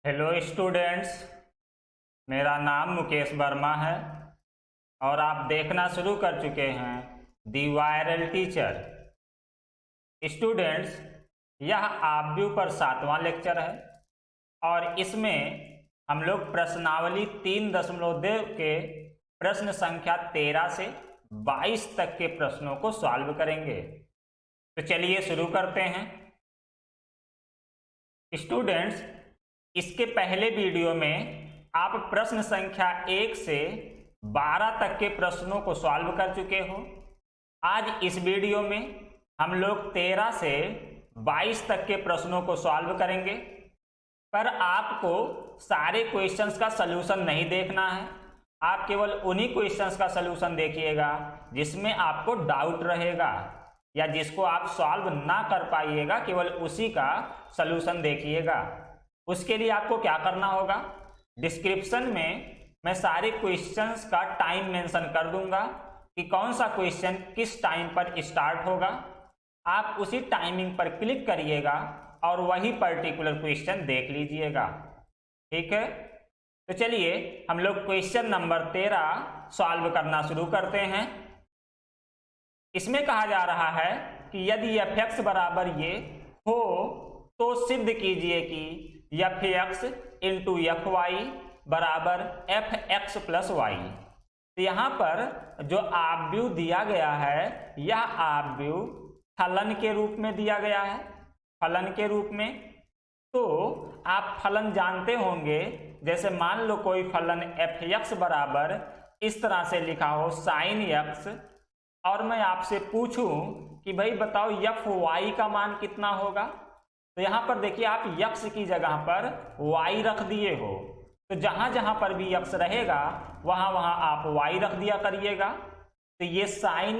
Hello students, मेरा नाम मुकेश वर्मा है और आप देखना शुरू कर चुके हैं दी वायरल टीचर। स्टूडेंट्स, यह आपव्यू पर 7वां लेक्चर है और इसमें हम लोग प्रश्नावली 3.2 के प्रश्न संख्या 13 से 22 तक के प्रश्नों को सॉल्व करेंगे। तो चलिए शुरू करते हैं। स्टूडेंट्स, इसके पहले वीडियो में आप प्रश्न संख्या 1 से 12 तक के प्रश्नों को सॉल्व कर चुके हो। आज इस वीडियो में हम लोग 13 से 22 तक के प्रश्नों को सॉल्व करेंगे, पर आपको सारे क्वेश्चंस का सलूशन नहीं देखना है। आप केवल उन्हीं क्वेश्चंस का सलूशन देखिएगा जिसमें आपको डाउट रहेगा या जिसको आप सॉल्व ना कर पाइएगा, केवल उसी का सलूशन देखिएगा। उसके लिए आपको क्या करना होगा, डिस्क्रिप्शन में मैं सारे क्वेश्चंस का टाइम मेंशन कर दूंगा कि कौन सा क्वेश्चन किस टाइम पर स्टार्ट होगा। आप उसी टाइमिंग पर क्लिक करिएगा और वही पर्टिकुलर क्वेश्चन देख लीजिएगा। ठीक है, तो चलिए हम लोग क्वेश्चन नंबर 13 सॉल्व करना शुरू करते हैं। इसमें कहा जा रहा है कि यदि f(x) बराबर ये हो तो सिद्ध कीजिए कि f(x) इंटू fy बराबर fx प्लस वाई। तो यहाँ पर जो आपव्यू दिया गया है, यह आपव्यू फलन के रूप में दिया गया है। फलन के रूप में तो आप फलन जानते होंगे, जैसे मान लो कोई फलन f(x) बराबर इस तरह से लिखा हो sin x, और मैं आपसे पूछूं कि भाई बताओ fy का मान कितना होगा, तो यहां पर देखिए आप x की जगह पर y रख दिए हो, तो जहां जहां पर भी x रहेगा वहां वहां आप y रख दिया करिएगा, तो ये sin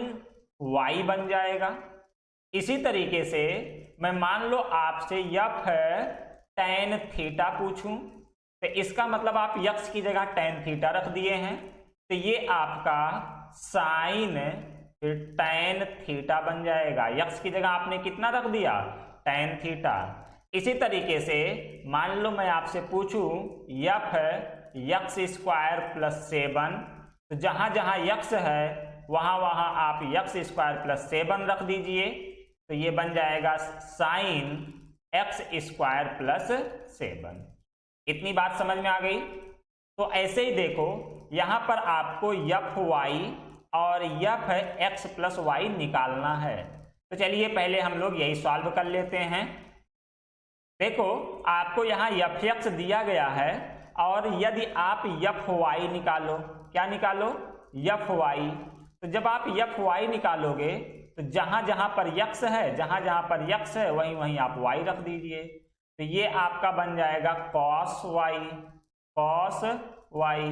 y बन जाएगा। इसी तरीके से मैं मान लो आपसे f tan थीटा पूछूं, तो इसका मतलब आप x की जगह tan थीटा रख दिए हैं, तो ये आपका sin फिर tan थीटा बन जाएगा। x की जगह आपने कितना रख दिया, tan थीटा। इसी तरीके से मान लो मैं आपसे पूछूं f(x² + 7), तो जहां जहां x है वहां वहां आप x² + 7 रख दीजिए, तो ये बन जाएगा sin x² + 7। इतनी बात समझ में आ गई। तो ऐसे ही देखो यहां पर आपको fy और f(x + y) निकालना है। तो चलिए पहले हम लोग यही सॉल्व कर लेते हैं। देखो आपको यहाँ f(x) दिया गया है और यदि आप fy निकालो, क्या निकालो, fy, तो जब आप fy निकालोगे तो जहां जहां पर x है, जहां जहां पर x है वहीं वहीं आप y रख दीजिए, तो ये आपका बन जाएगा cos y,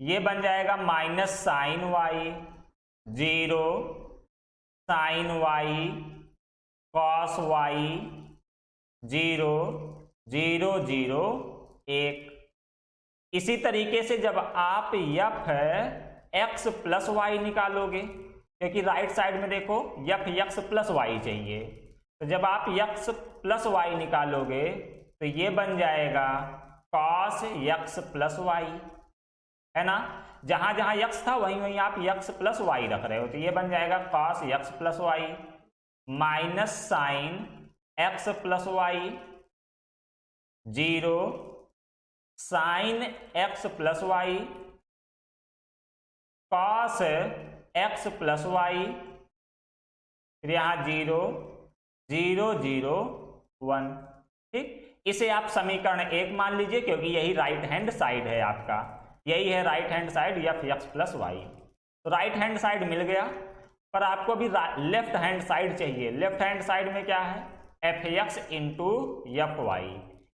ये बन जाएगा minus sin y, 0 sin y cos y, 0 0 0 1। इसी तरीके से जब आप f(x + y) निकालोगे, क्योंकि राइट साइड में देखो f(x + y) चाहिए, तो जब आप x + y निकालोगे तो ये बन जाएगा cos x + y, है ना। जहां जहां x था वहीं वहीं आप x + y रख रहे हो, तो ये बन जाएगा cos x + y minus sin x + y, 0 sin x + y cos x + y, फिर यहाँ 0 0 0 1। ठीक, इसे आप समीकरण 1 मान लीजिए, क्योंकि यही राइट हैंड साइड है आपका, यही है right hand side f(x + y). तो राइट हैंड साइड मिल गया, पर आपको भी लेफ्ट हैंड साइड चाहिए। लेफ्ट हैंड साइड में क्या है, f(x) इंटू fy,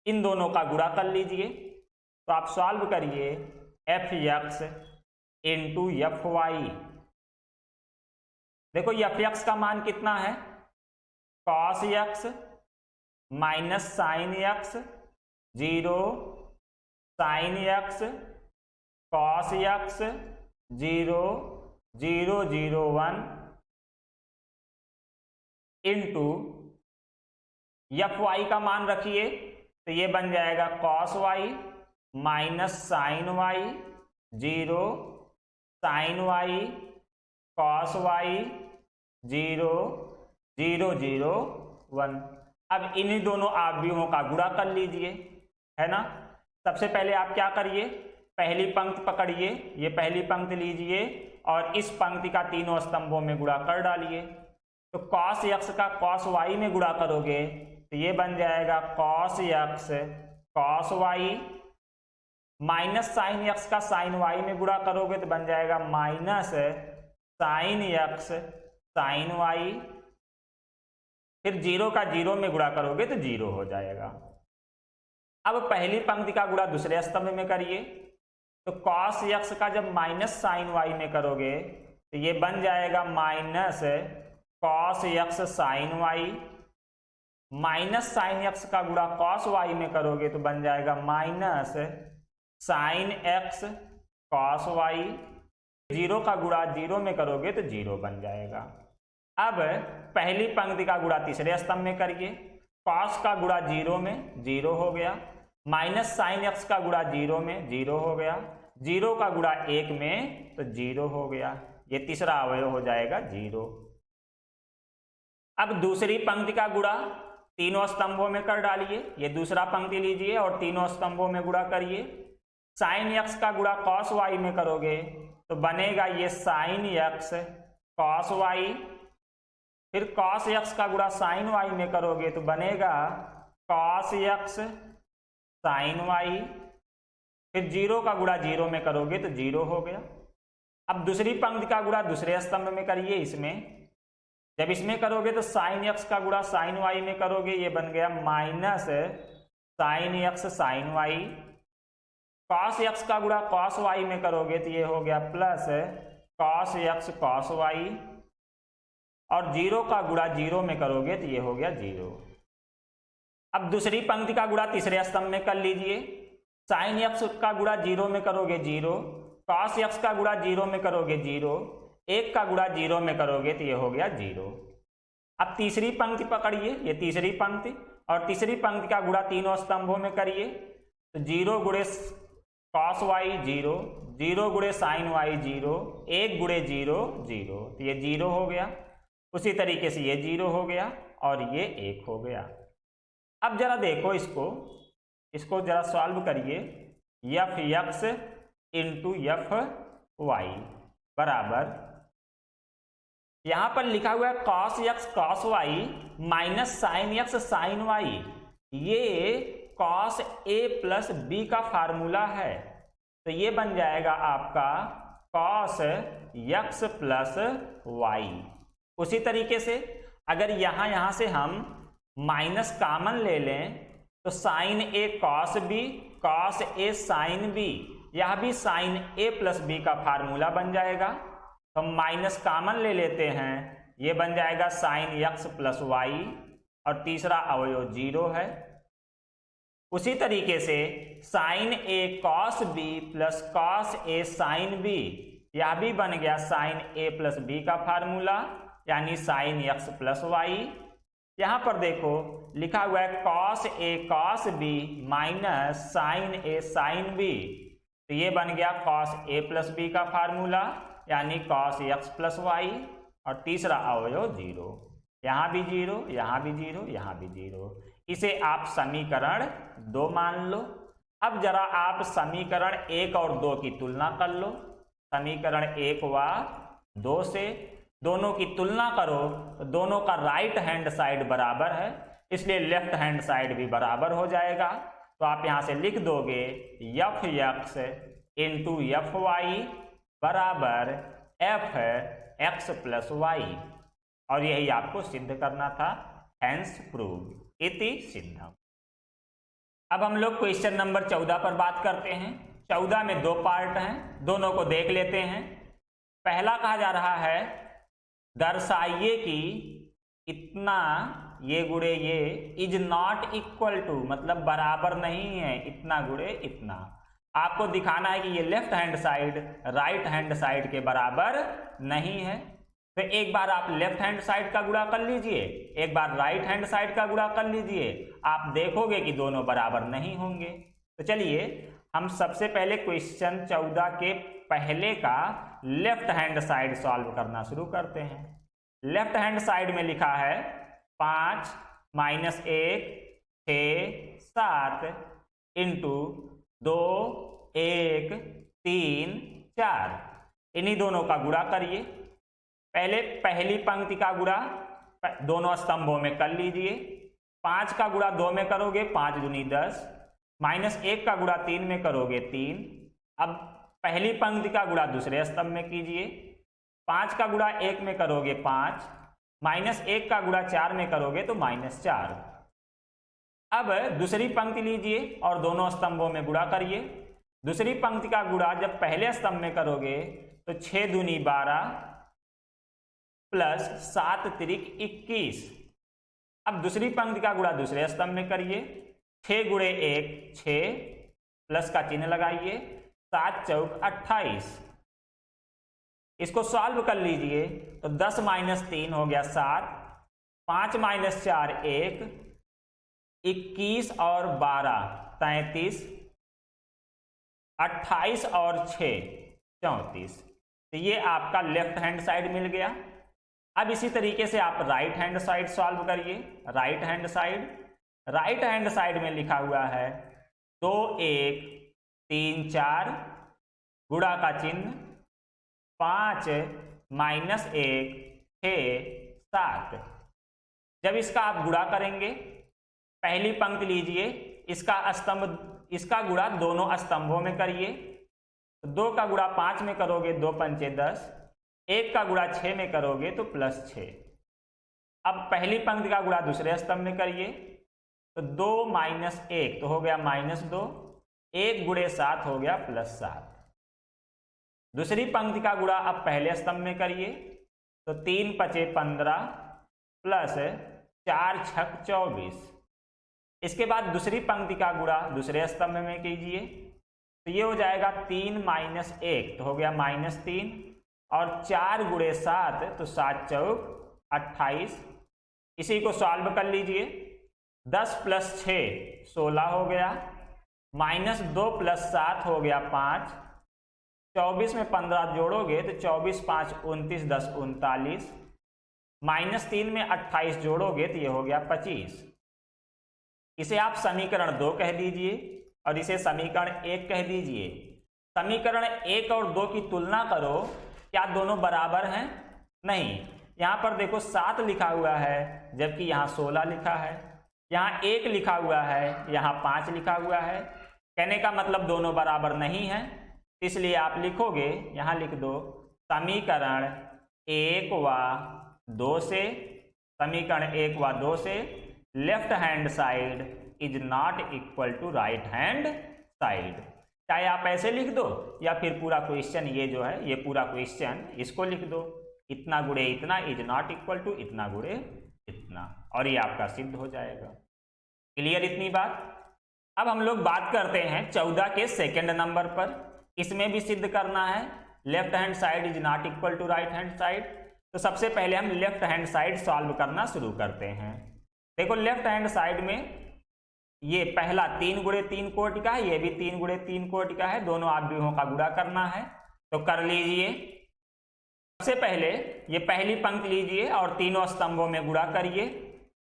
इन दोनों का गुणा कर लीजिए, तो आप सॉल्व करिए f(x) इंटू fy। देखो f(x) का मान कितना है, cos x minus sin x, 0 sin x cos x, 0 0 0 1 into fy का मान रखिए तो ये बन जाएगा cos y minus sine y, 0 sine y cos y, 0 0 0 1। अब इन्हीं दोनों अवयवों का गुणा कर लीजिए, है ना। सबसे पहले आप क्या करिए, पहली पंक्ति पकड़िए, ये पहली पंक्ति लीजिए और इस पंक्ति का तीनों स्तंभों में गुणा कर डालिए। तो cos x का cos y में गुणा करोगे तो ये बन जाएगा cos x cos y, minus sine x का साइन y में गुणा करोगे तो बन जाएगा minus sine x sine y, फिर 0 का 0 में गुणा करोगे तो 0 हो जाएगा। अब पहली पंक्ति का गुणा दूसरे स्तंभ में करिए, तो cos x का जब माइनस साइन y में करोगे तो ये बन जाएगा minus cos x sine y, minus sine x का गुणा cos y में करोगे तो बन जाएगा minus sine x cos y, 0 का गुणा 0 में करोगे तो 0 बन जाएगा। अब पहली पंक्ति का गुणा तीसरे स्तंभ में करिए, cos का गुणा 0 में 0 हो गया, माइनस साइन x का गुणा 0 में 0 हो गया, 0 का गुणा 1 में तो 0 हो गया। ये तीसरा अवयव हो जाएगा 0। अब दूसरी पंक्ति का गुणा तीनों स्तंभों में कर डालिए, ये दूसरा पंक्ति लीजिए और तीनों स्तंभों में गुणा करिए। साइन x का गुणा cos y में करोगे तो बनेगा ये साइन x cos y, फिर cos x का गुणा साइन y में करोगे तो बनेगा cos x साइन y, फिर 0 का गुणा 0 में करोगे तो 0 हो गया। अब दूसरी पंक्ति का गुणा दूसरे स्तंभ में करिए, इसमें जब इसमें करोगे तो साइन x का गुणा साइन y में करोगे, ये बन गया minus sine x sine y, cos x का गुणा cos y में करोगे तो ये हो गया plus cos x cos y, और 0 का गुणा 0 में करोगे तो ये हो गया 0। अब दूसरी पंक्ति का गुणा तीसरे स्तंभ में कर लीजिए, साइन x का गुणा 0 में करोगे 0, cos x का गुणा 0 में करोगे 0, 1 का गुणा 0 में करोगे तो ये हो गया 0। अब तीसरी पंक्ति पकड़िए, ये तीसरी पंक्ति, और तीसरी पंक्ति का गुणा तीनों स्तंभों में करिए, तो 0 गुणे cos y 0, 0 गुणे साइन y 0, 1 गुणे 0 0, तो ये 0 हो गया। उसी तरीके से ये 0 हो गया और ये 1 हो गया। अब जरा देखो इसको जरा सॉल्व करिए, f x into f y बराबर, यहां पर लिखा हुआ है cos x cos y minus sine x sine y, ये cos a प्लस b का फार्मूला है, तो ये बन जाएगा आपका cos x प्लस y। उसी तरीके से अगर यहां से हम माइनस कॉमन ले लें तो sine a cos b cos a sine b, यह भी साइन a प्लस b का फार्मूला बन जाएगा। तो हम माइनस कॉमन ले लेते हैं, ये बन जाएगा साइन x प्लस वाई, और तीसरा अवयव 0 है। उसी तरीके से sine a cos b plus cos a sine b, यह भी बन गया साइन a प्लस b का फार्मूला, यानी साइन x प्लस वाई। यहां पर देखो लिखा हुआ है cos a cos b minus sine a sine b, तो ये बन गया cos a प्लस b का फार्मूला, यानी cos x प्लस वाई, और तीसरा अवयव 0, यहाँ भी 0, यहाँ भी 0, यहाँ भी 0। इसे आप समीकरण 2 मान लो। अब जरा आप समीकरण 1 और 2 की तुलना कर लो। समीकरण 1 व 2 से दोनों की तुलना करो तो दोनों का राइट हैंड साइड बराबर है, इसलिए लेफ्ट हैंड साइड भी बराबर हो जाएगा। तो आप यहां से लिख दोगे f x into f y बराबर एफ एक्स प्लस वाई, और यही आपको सिद्ध करना था। हेंस प्रूव इति सिद्धम। अब हम लोग क्वेश्चन नंबर 14 पर बात करते हैं। 14 में 2 पार्ट हैं, दोनों को देख लेते हैं। पहला कहा जा रहा है दर्शाइए कि इतना ये गुणे ये इज नॉट इक्वल टू, मतलब बराबर नहीं है इतना गुणे इतना। आपको दिखाना है कि ये left hand side right hand side के बराबर नहीं है। तो एक बार आप लेफ्ट हैंड साइड का गुणा कर लीजिए, एक बार राइट हैंड साइड का गुणा कर लीजिए, आप देखोगे कि दोनों बराबर नहीं होंगे। तो चलिए हम सबसे पहले क्वेश्चन 14 के पहले का लेफ्ट हैंड साइड सॉल्व करना शुरू करते हैं। लेफ्ट हैंड साइड में लिखा है 5 माइनस 1 6 7 इंटू 2 1 3 4, इन्हीं दोनों का गुणा करिए। पहले पहली पंक्ति का गुणा दोनों स्तंभों में कर लीजिए। 5 का गुणा 2 में करोगे 5 दूनी 10, माइनस 1 का गुणा 3 में करोगे 3। अब पहली पंक्ति का गुणा दूसरे स्तंभ में कीजिए। 5 का गुणा 1 में करोगे 5, माइनस 1 का गुणा 4 में करोगे तो -4। अब दूसरी पंक्ति लीजिए और दोनों स्तंभों में गुणा करिए। दूसरी पंक्ति का गुणा जब पहले स्तंभ में करोगे तो 6 दूनी 12 प्लस 7 तिरिक 21। अब दूसरी पंक्ति का गुणा दूसरे स्तंभ में करिए। 6 गुणे 1 6, प्लस का चिन्ह लगाइए, 7 चौक 28। इसको सॉल्व कर लीजिए तो 10 माइनस 3 हो गया 7, 5 माइनस 4 1, 21 और 12 33, 28 और 6 34। तो ये आपका लेफ्ट हैंड साइड मिल गया। अब इसी तरीके से आप राइट हैंड साइड सॉल्व करिए। राइट हैंड साइड में लिखा हुआ है 2 1 3 4, गुणा का चिन्ह, 5 माइनस 1 6 7। जब इसका आप गुणा करेंगे, पहली पंक्ति लीजिए, इसका गुणा दोनों स्तंभों में करिए। 2 का गुणा 5 में करोगे 2 पंचे 10, 1 का गुणा 6 में करोगे तो +6। अब पहली पंक्ति का गुणा दूसरे स्तंभ में करिए तो 2 माइनस 1 तो हो गया -2, 1 गुणे 7 हो गया +7। दूसरी पंक्ति का गुणा अब पहले स्तंभ में करिए तो 3 पचे 15 प्लस 4 छक 24। इसके बाद दूसरी पंक्ति का गुणा दूसरे स्तंभ में कीजिए तो ये हो जाएगा 3 माइनस 1 तो हो गया -3, और 4 गुणे 7 तो 7 चौक 28। इसी को सॉल्व कर लीजिए। 10 प्लस 6 16 हो गया, -2 प्लस 7 हो गया 5, 24 में 15 जोड़ोगे तो 24 5 29 10 39, -3 में 28 जोड़ोगे तो ये हो गया 25। इसे आप समीकरण 2 कह दीजिए और इसे समीकरण 1 कह दीजिए। समीकरण 1 और 2 की तुलना करो, क्या दोनों बराबर हैं? नहीं। यहाँ पर देखो 7 लिखा हुआ है जबकि यहाँ 16 लिखा है, यहाँ 1 लिखा हुआ है, यहाँ 5 लिखा हुआ है। कहने का मतलब दोनों बराबर नहीं हैं, इसलिए आप लिखोगे, यहाँ लिख दो, समीकरण 1 व 2 से, समीकरण 1 व 2 से left hand side is not equal to right hand side. चाहे आप ऐसे लिख दो या फिर पूरा क्वेश्चन, ये जो है ये पूरा क्वेश्चन इसको लिख दो, इतना गुणे इतना इज नॉट इक्वल टू इतना गुणे इतना, और ये आपका सिद्ध हो जाएगा। क्लियर इतनी बात? अब हम लोग बात करते हैं 14 के सेकंड नंबर पर। इसमें भी सिद्ध करना है left hand side is not equal to right hand side. तो सबसे पहले हम लेफ्ट हैंड साइड सॉल्व करना शुरू करते हैं। देखो लेफ्ट हैंड साइड में ये पहला 3 गुणे 3 कोटि का है, ये भी 3 गुणे 3 कोटि का है, दोनों आव्यूहों का गुणा करना है तो कर लीजिए। सबसे पहले ये पहली पंक्ति लीजिए और तीनों स्तंभों में गुणा करिए।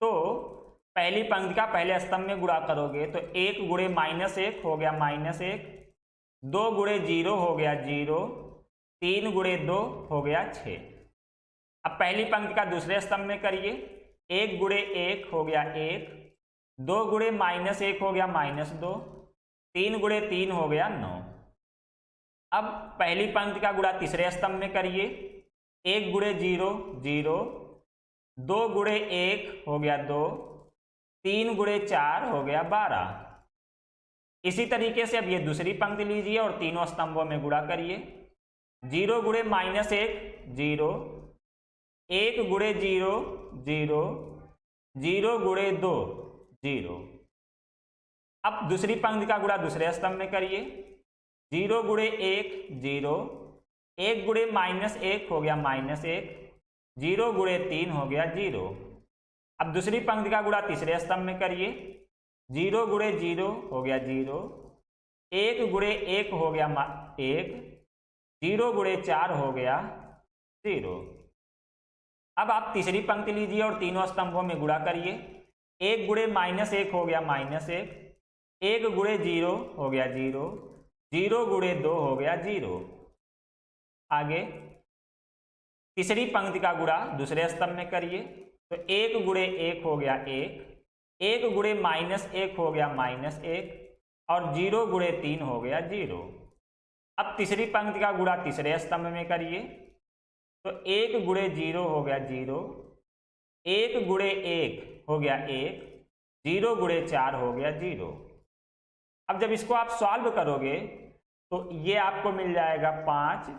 तो पहली पंक्ति का पहले स्तंभ में गुणा करोगे तो 1 गुणे -1 हो गया -1, 2 गुणे 0 हो गया 0, 3 गुणे 2 हो गया 6। अब पहली पंक्ति का दूसरे स्तंभ में करिए, 1 गुणे 1 हो गया 1, 2 गुणे -1 हो गया -2, 3 गुणे 3 हो गया 9। अब पहली पंक्ति का गुणा तीसरे स्तंभ में करिए, 1 गुणे 0 0, 2 गुणे 1 हो गया 2, 3 गुणे 4 हो गया 12। इसी तरीके से अब ये दूसरी पंक्ति लीजिए और तीनों स्तंभों में गुणा करिए। 0 गुणे -1 0, 1 गुणे 0 0, 0 गुणे 2 0। अब दूसरी पंक्ति का गुणा दूसरे स्तंभ में करिए, 0 गुणे 1 0, 1 गुणे -1 हो गया -1, 0 गुणे 3 हो गया 0। अब दूसरी पंक्ति का गुणा तीसरे स्तंभ में करिए। 0 गुणे 0 हो गया 0, 1 गुणे 1 हो गया 1, 0 गुणे 4 हो गया 0। अब आप तीसरी पंक्ति लीजिए और तीनों स्तंभों में गुणा करिए। 1 गुणे -1 हो गया -1, 1 गुणे 0 हो गया 0, 0 गुणे 2 हो गया 0। आगे तीसरी पंक्ति का गुणा दूसरे स्तंभ में करिए। तो 1 गुणे 1 हो गया 1, 1 गुणे -1 हो गया -1 और 0 गुणे 3 हो गया 0। अब तीसरी पंक्ति का गुणा तीसरे स्तंभ में करिए। तो 1 गुणे 0 हो गया 0, 1 गुणे 1 हो गया 1, 0 गुणे 4 हो गया 0। अब जब इसको आप सॉल्व करोगे तो ये आपको मिल जाएगा 5।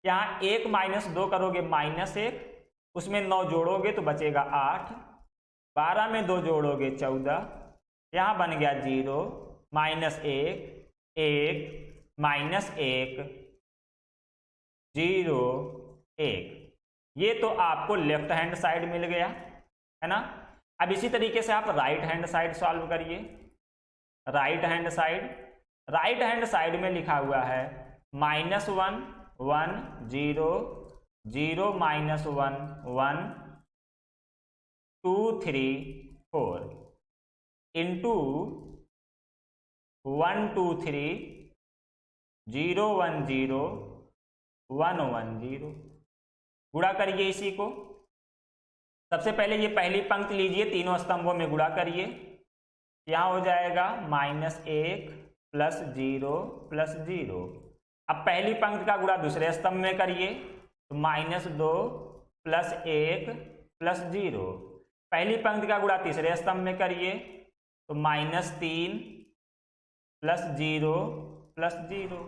यहाँ 1 - 2 करोगे -1, उसमें 9 जोड़ोगे तो बचेगा 8, 12 में 2 जोड़ोगे 14, यहाँ बन गया 0 -1 1 -1 0 1। ये तो आपको लेफ्ट हैंड साइड मिल गया है ना। अब इसी तरीके से आप राइट हैंड साइड सॉल्व करिए। राइट हैंड साइड में लिखा हुआ है -1 1 0 0 -1 1 2 3 4 इंटू 1 2 3 0 1 0 1 1 0। गुणा करिए इसी को। सबसे पहले ये पहली पंक्ति लीजिए, तीनों स्तंभों में गुणा करिए। यहाँ हो जाएगा -1 + 0 + 0। अब पहली पंक्ति का गुणा दूसरे स्तंभ में करिए। तो -2 + 1 + 0। पहली पंक्ति का गुणा तीसरे स्तंभ में करिए। तो -3 + 0 + 0।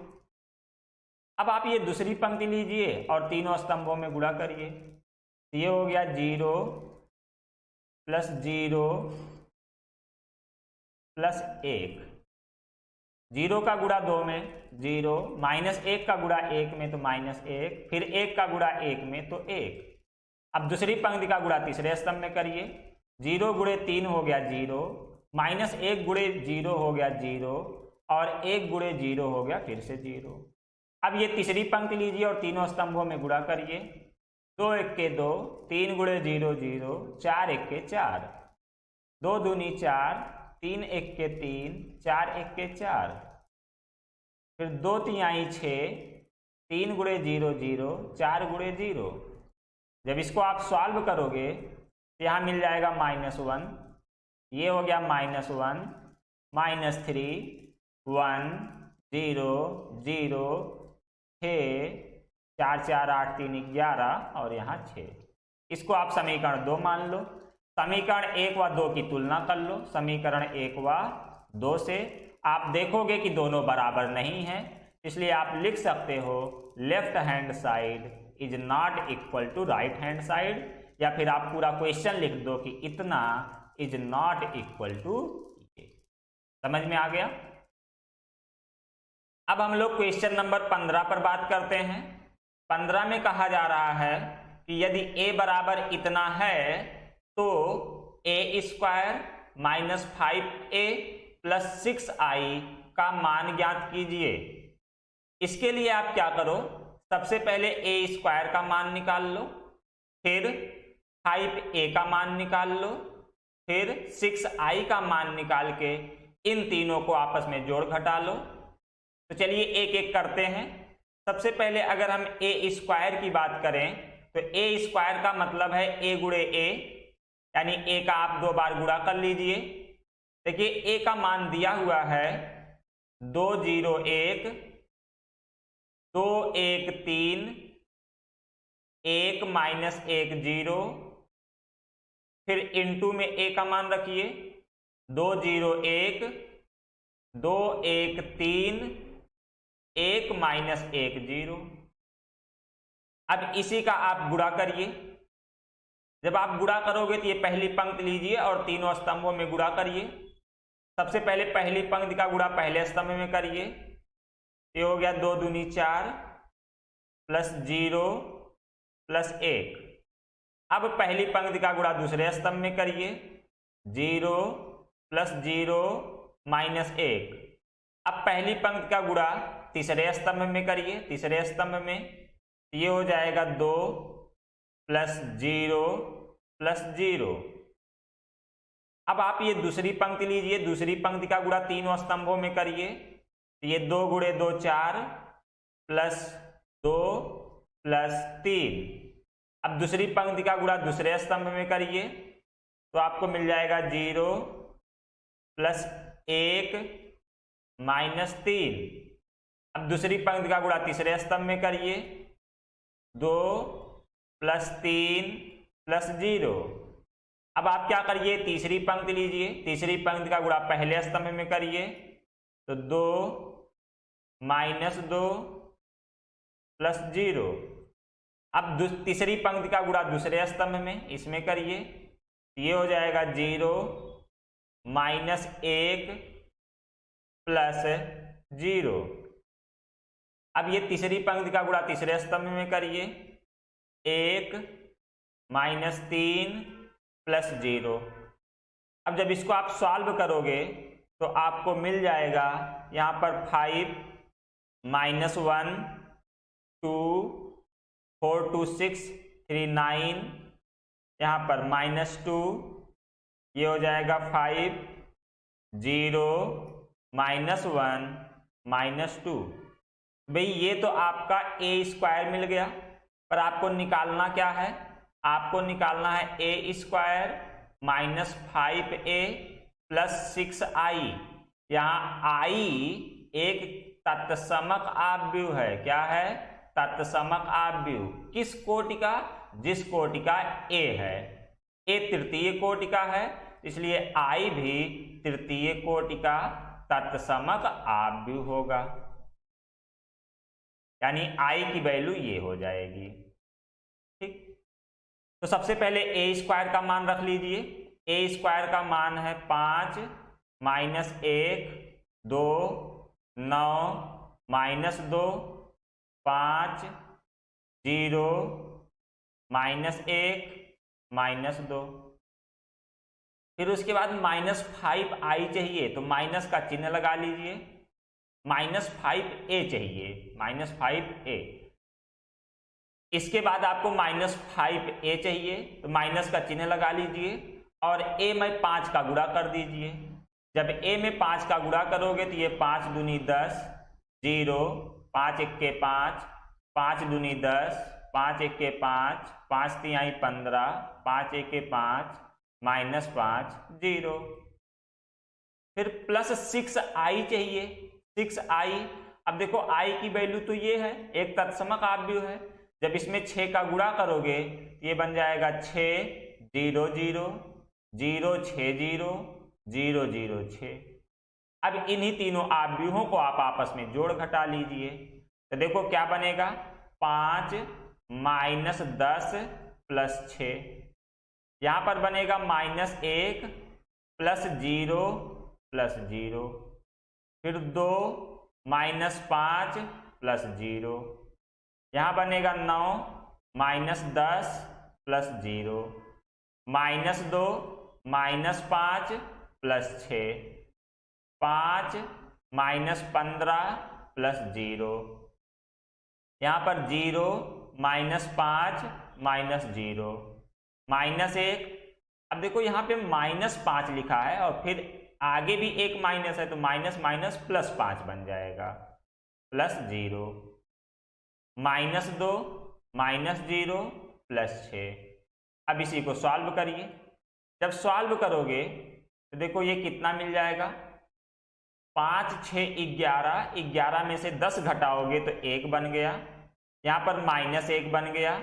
अब आप ये दूसरी पंक्ति लीजिए और तीनों स्तंभों में गुणा करिए। ये हो गया 0 + 0 + 1। 0 का गुणा 2 में 0, -1 का गुणा 1 में तो -1, फिर 1 का गुणा 1 में तो 1। अब दूसरी पंक्ति का गुणा तीसरे स्तंभ में करिए। 0 गुणे 3 हो गया 0, -1 गुणे 0 हो गया 0 और 1 गुणे 0 हो गया फिर से 0। अब ये तीसरी पंक्ति लीजिए और तीनों स्तंभों में गुणा करिए। 2 1 के 2, 3 गुणे 0 0, 4 1 के 4, 2 दूनी 4, 3 1 के 3, 4 1 के 4, फिर 2 तिहाई 6, 3 गुणे 0 0, 4 गुणे 0। जब इसको आप सॉल्व करोगे तो यहाँ मिल जाएगा -1, ये हो गया -1 -3 1 0 0 6 4 4 8 3 11 और यहाँ 6। इसको आप समीकरण 2 मान लो। समीकरण 1 व 2 की तुलना कर लो। समीकरण 1 व 2 से आप देखोगे कि दोनों बराबर नहीं हैं, इसलिए आप लिख सकते हो left hand side is not equal to right hand side, या फिर आप पूरा क्वेश्चन लिख दो कि इतना इज नॉट इक्वल टू ये। समझ में आ गया। अब हम लोग क्वेश्चन नंबर 15 पर बात करते हैं। 15 में कहा जा रहा है कि यदि a बराबर इतना है तो a² - 5a + 6i का मान ज्ञात कीजिए। इसके लिए आप क्या करो, सबसे पहले a² का मान निकाल लो, फिर 5a का मान निकाल लो, फिर 6i का मान निकाल के इन तीनों को आपस में जोड़ घटा लो। तो चलिए एक एक करते हैं। सबसे पहले अगर हम a² की बात करें तो a² का मतलब है a गुणे a, यानी a का आप 2 बार गुणा कर लीजिए। देखिए a का मान दिया हुआ है 2 0 1 2 1 3 1 -1 0, फिर इनटू में a का मान रखिए 2 0 1 2 1 3 1 -1 0। अब इसी का आप गुणा करिए। जब आप गुणा करोगे तो ये पहली पंक्ति लीजिए और तीनों स्तंभों में गुणा करिए। सबसे पहले पहली पंक्ति का गुणा पहले स्तंभ में करिए। ये हो गया 2 दूनी 4 + 0 प्लस 1। अब पहली पंक्ति का गुणा दूसरे स्तंभ में करिए, 0 प्लस 0 माइनस 1। अब पहली पंक्ति का गुणा तीसरे स्तंभ में करिए, तीसरे स्तंभ में ये हो जाएगा 2 प्लस 0 प्लस 0। अब आप ये दूसरी पंक्ति लीजिए, दूसरी पंक्ति का गुणा तीनों स्तंभों में करिए, ये 2 गुणे 2 4 प्लस 2 प्लस 3। अब दूसरी पंक्ति का गुणा दूसरे स्तंभ में करिए तो आपको मिल जाएगा 0 प्लस 1 माइनस 3। अब दूसरी पंक्ति का गुणा तीसरे स्तंभ में करिए, 2 प्लस 3 प्लस 0। अब आप क्या करिए, तीसरी पंक्ति लीजिए, तीसरी पंक्ति का गुणा पहले स्तंभ में करिए तो 2 माइनस 2 प्लस 0। अब तीसरी पंक्ति का गुणा दूसरे स्तंभ में इसमें करिए, ये हो जाएगा 0 माइनस 1 प्लस 0। अब ये तीसरी पंक्ति का गुणा तीसरे स्तंभ में करिए, 1 माइनस 3 प्लस 0। अब जब इसको आप सॉल्व करोगे तो आपको मिल जाएगा यहाँ पर 5 माइनस 1 2 4 2 6 3 9, यहाँ पर माइनस 2, ये हो जाएगा 5 0 माइनस 1 माइनस 2। भाई ये तो आपका ए स्क्वायर मिल गया, पर आपको निकालना क्या है, आपको निकालना है ए square minus 5a plus 6i। यहाँ i एक तत्समक आव्यूह है। क्या है? तत्समक आव्यूह। किस कोटि का? जिस कोटि का a है। a तृतीय कोटि का है, इसलिए i भी तृतीय कोटि का तत्समक आव्यूह होगा, यानी i की वैल्यू ये हो जाएगी। ठीक, तो सबसे पहले ए स्क्वायर का मान रख लीजिए। ए स्क्वायर का मान है 5 माइनस 1 2 9 माइनस 2 5 0 माइनस 1 माइनस 2। फिर उसके बाद माइनस 5i चाहिए, तो माइनस का चिन्ह लगा लीजिए। माइनस 5a चाहिए, माइनस 5a। इसके बाद आपको माइनस 5a चाहिए, तो माइनस का चिन्ह लगा लीजिए और a में 5 का गुणा कर दीजिए। जब a में 5 का गुणा करोगे तो ये 5 दूनी 10 0 5 1 5 5 दूनी 10 5 1 5 5 तिहाई 15 5 1 5 माइनस 5 0। फिर प्लस 6i चाहिए, 6i। अब देखो i की वैल्यू तो ये है, एक तत्समक आव्यूह है। जब इसमें 6 का गुणा करोगे तो ये बन जाएगा 6 0 0 0 6 0 0 0 6। अब इन्हीं तीनों आव्यूहों को आप आपस में जोड़ घटा लीजिए, तो देखो क्या बनेगा, 5 माइनस 10 प्लस 6। यहाँ पर बनेगा माइनस 1 प्लस 0 प्लस 0। फिर 2 माइनस 5 प्लस 0। यहाँ बनेगा 9 minus 10 plus 0। Minus 2 minus 5 plus 6। 5 minus 15 plus 0। यहाँ पर 0 माइनस 5 माइनस 0 माइनस 1। अब देखो यहाँ पे माइनस 5 लिखा है और फिर आगे भी एक माइनस है, तो माइनस माइनस प्लस 5 बन जाएगा, प्लस 0। Minus 2 minus 0 plus 6। अब इसी को सॉल्व करिए। जब सॉल्व करोगे तो देखो ये कितना मिल जाएगा, 5 6 11, 11 में से 10 घटाओगे तो 1 बन गया, यहाँ पर माइनस 1 बन गया।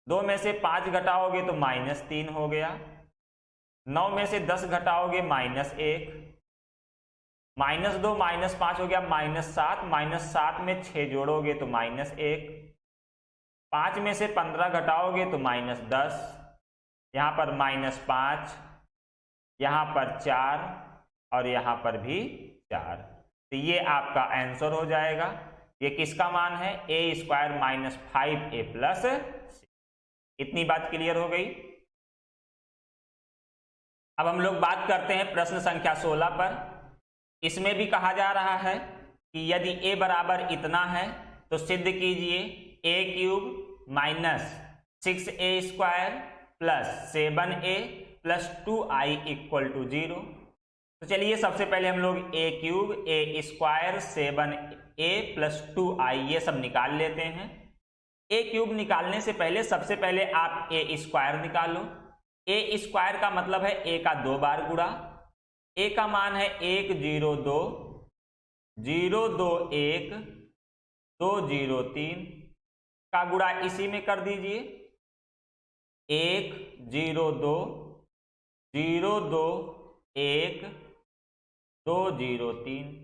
2 में से 5 घटाओगे तो माइनस 3 हो गया। 9 में से 10 घटाओगे माइनस 1। माइनस 2 माइनस 5 हो गया माइनस 7। माइनस 7 में 6 जोड़ोगे तो माइनस 1। 5 में से 15 घटाओगे तो माइनस 10। यहाँ पर माइनस 5, यहाँ पर 4 और यहाँ पर भी 4। तो ये आपका आंसर हो जाएगा। ये किसका मान है? ए स्क्वायर माइनस 5a प्लस 6। इतनी बात क्लियर हो गई। अब हम लोग बात करते हैं प्रश्न संख्या 16 पर। इसमें भी कहा जा रहा है कि यदि a बराबर इतना है तो सिद्ध कीजिए a cube minus 6a square plus 7a plus 2i equal to 0। तो चलिए सबसे पहले हम लोग a cube a square 7a plus 2i ये सब निकाल लेते हैं। a क्यूब निकालने से पहले सबसे पहले आप a स्क्वायर निकालो। a स्क्वायर का मतलब है a का 2 बार गुणा। a का मान है 1 0 2 0 2 1 2 0 3 का गुणा इसी में कर दीजिए। 1 0 2 0 2 1 2 0 3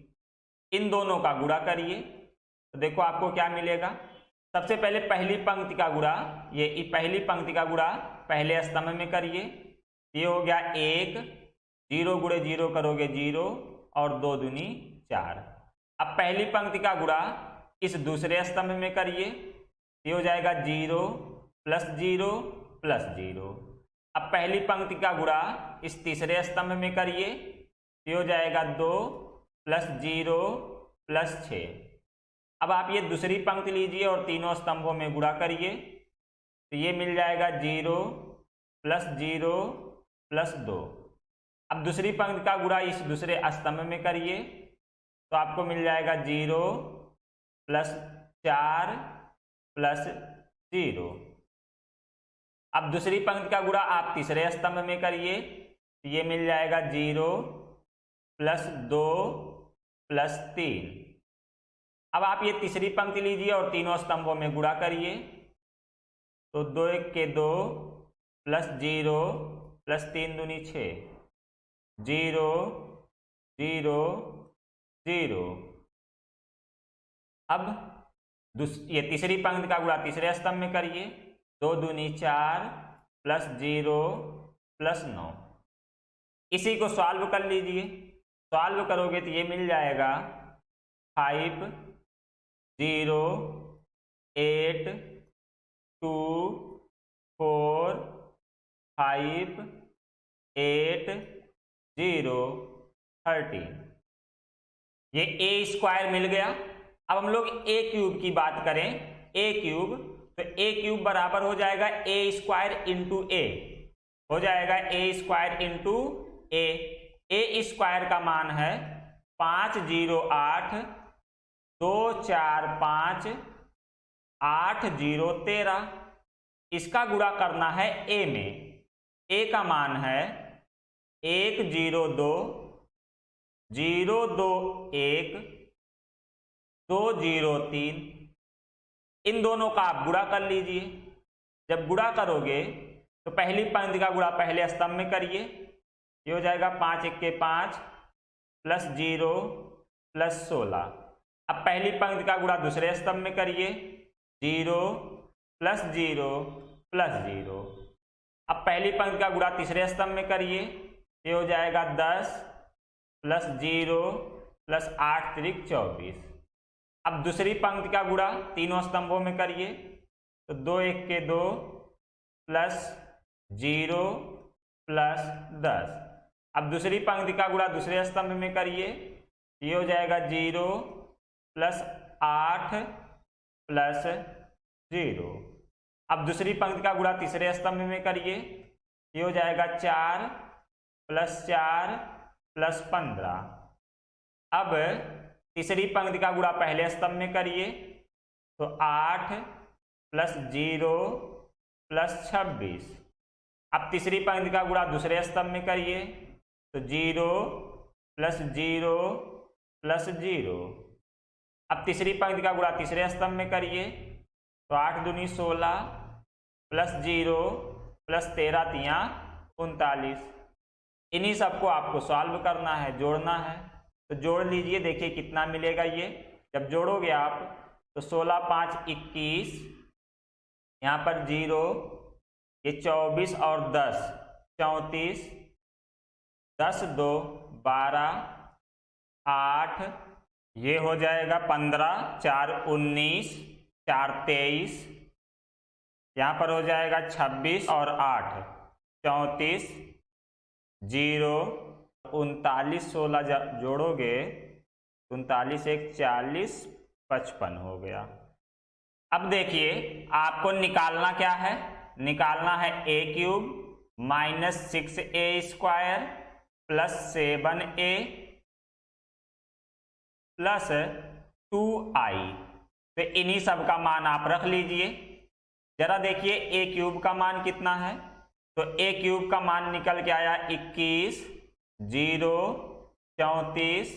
इन दोनों का गुणा करिए तो देखो आपको क्या मिलेगा। सबसे पहले पहली पंक्ति का गुणा, ये पहली पंक्ति का गुणा पहले स्तंभ में करिए। ये हो गया 1 0 गुणे 0 करोगे 0 और 2 दूनी 4। अब पहली पंक्ति का गुणा इस दूसरे स्तंभ में करिए। ये हो जाएगा 0 प्लस 0 प्लस 0। अब पहली पंक्ति का गुणा इस तीसरे स्तंभ में करिए। ये हो जाएगा 2 प्लस 0 प्लस 6। अब आप ये दूसरी पंक्ति लीजिए और तीनों स्तंभों में गुणा करिए तो ये मिल जाएगा 0 प्लस 0 प्लस 2। अब दूसरी पंक्ति का गुणा इस दूसरे स्तंभ में करिए तो आपको मिल जाएगा 0 प्लस 4 प्लस 0। अब दूसरी पंक्ति का गुणा आप तीसरे स्तंभ में करिए तो ये मिल जाएगा 0 प्लस 2 प्लस 3। अब आप ये तीसरी पंक्ति लीजिए और तीनों स्तंभों में गुणा करिए तो 2 1 के 2 प्लस 0 प्लस 3 दूनी 6 0 0 0। अब ये तीसरी पंक्ति का गुणा तीसरे स्तंभ में करिए 2 दूनी 4 प्लस 0 प्लस 9। इसी को सॉल्व कर लीजिए। सॉल्व करोगे तो ये मिल जाएगा 5 0 8 2 4 5 8 0 13। ये a स्क्वायर मिल गया। अब हम लोग a क्यूब की बात करें, a क्यूब, तो a क्यूब बराबर हो जाएगा a स्क्वायर इंटू a, हो जाएगा a square into a। a square का मान है 5 0 8 2 4 5 8 0 13। इसका गुणा करना है a में। a का मान है 1 0 2 0 2 1 2 0 3। इन दोनों का आप गुणा कर लीजिए। जब गुणा करोगे तो पहली पंक्ति का गुणा पहले स्तंभ में करिए। ये हो जाएगा 5 1 के 5 प्लस 0 प्लस 16। अब पहली पंक्ति का गुणा दूसरे स्तंभ में करिए 0 प्लस 0 प्लस 0। अब पहली पंक्ति का गुणा तीसरे स्तंभ में करिए। ये हो जाएगा 10 प्लस 0 प्लस 8 त्रिक 24। अब दूसरी पंक्ति का गुणा तीनों स्तंभों में करिए तो 2 1 के 2 प्लस 0 प्लस 10। अब दूसरी पंक्ति का गुणा दूसरे स्तंभ में करिए। ये हो जाएगा 0 प्लस 8 प्लस 0। अब दूसरी पंक्ति का गुणा तीसरे स्तंभ में करिए। ये हो जाएगा 4 प्लस 4 प्लस 15। अब तीसरी पंक्ति का गुणा पहले स्तंभ में करिए तो 8 प्लस 0 प्लस 26। अब तीसरी पंक्ति का गुणा दूसरे स्तंभ में करिए तो 0 प्लस 0 प्लस 0। अब तीसरी पंक्ति का गुणा तीसरे स्तंभ में करिए तो 8 दूनी 16 प्लस 0 प्लस 13 तियाँ 39। इन्हीं सबको आपको सॉल्व करना है, जोड़ना है। तो जोड़ लीजिए, देखिए कितना मिलेगा। ये जब जोड़ोगे आप तो 16 5 21, यहाँ पर 0, ये 24 और 10 34, 10 2 12 8, ये हो जाएगा 15 4 19 4 23, यहाँ पर हो जाएगा 26 और 8 34, 0 39, 16 जोड़ोगे 39 1 40, 55 हो गया। अब देखिए आपको निकालना क्या है, निकालना है a³ minus 6a² plus 7a plus 2i। तो इन्हीं सब का मान आप रख लीजिए। जरा देखिए a³ का मान कितना है, तो a³ का मान निकल के आया 21, 0 34,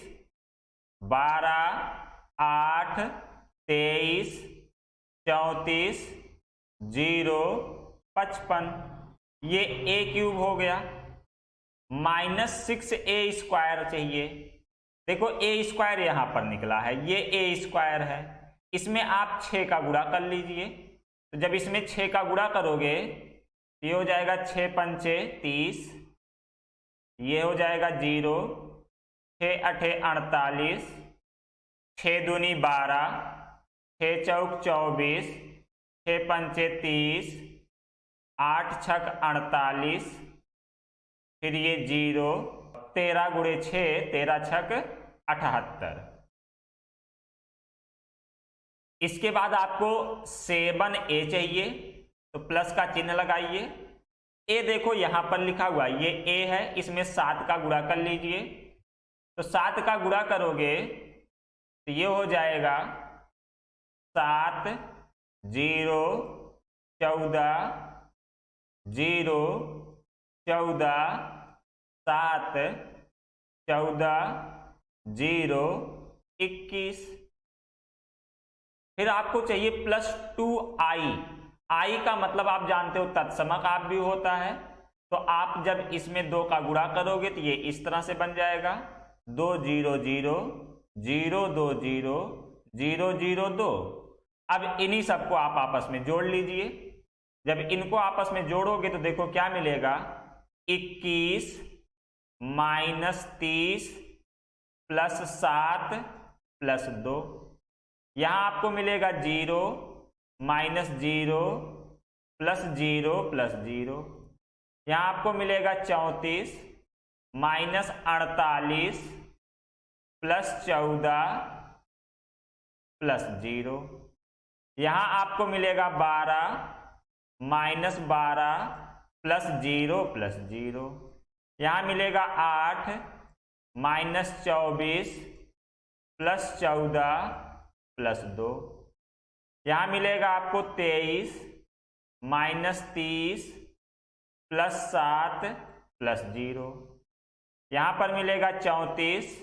12 8 23, 34, 0 55, ये a³ हो गया। माइनस 6a² चाहिए, देखो a² यहां पर निकला है, ये a² है, इसमें आप 6 का गुणा कर लीजिए। तो जब इसमें 6 का गुणा करोगे ये हो जाएगा 6 पंचे 30, ये हो जाएगा 0, 6 अठे 48, 6 दूनी 12, 6 चौक 24, 6 पंचे 30, 8 छक 48, फिर ये 0, 13 गुणे 6, 13 छक 78। इसके बाद आपको 7a चाहिए, तो प्लस का चिन्ह लगाइए। a देखो यहां पर लिखा हुआ है, ये a है, इसमें 7 का गुणा कर लीजिए। तो 7 का गुणा करोगे तो ये हो जाएगा 7 0 14, 0 14, 7 14, 0 21। फिर आपको चाहिए प्लस 2i। i का मतलब आप जानते हो तत्समक आप भी होता है, तो आप जब इसमें 2 का गुणा करोगे तो ये इस तरह से बन जाएगा 2 0 0 0 2 0 0 0 2। अब इन्हीं सबको आप आपस में जोड़ लीजिए। जब इनको आपस में जोड़ोगे तो देखो क्या मिलेगा, 21 माइनस 30 प्लस 7 प्लस 2। यहां आपको मिलेगा 0 माइनस 0 प्लस 0 प्लस 0। यहां आपको मिलेगा 34 माइनस 48 प्लस 14 प्लस 0। यहां आपको मिलेगा 12 माइनस 12 प्लस 0 प्लस 0। यहां मिलेगा 8 माइनस 24 प्लस 14 प्लस 2। यहां मिलेगा आपको 23 माइनस 30 प्लस 7 प्लस 0। यहां पर मिलेगा 34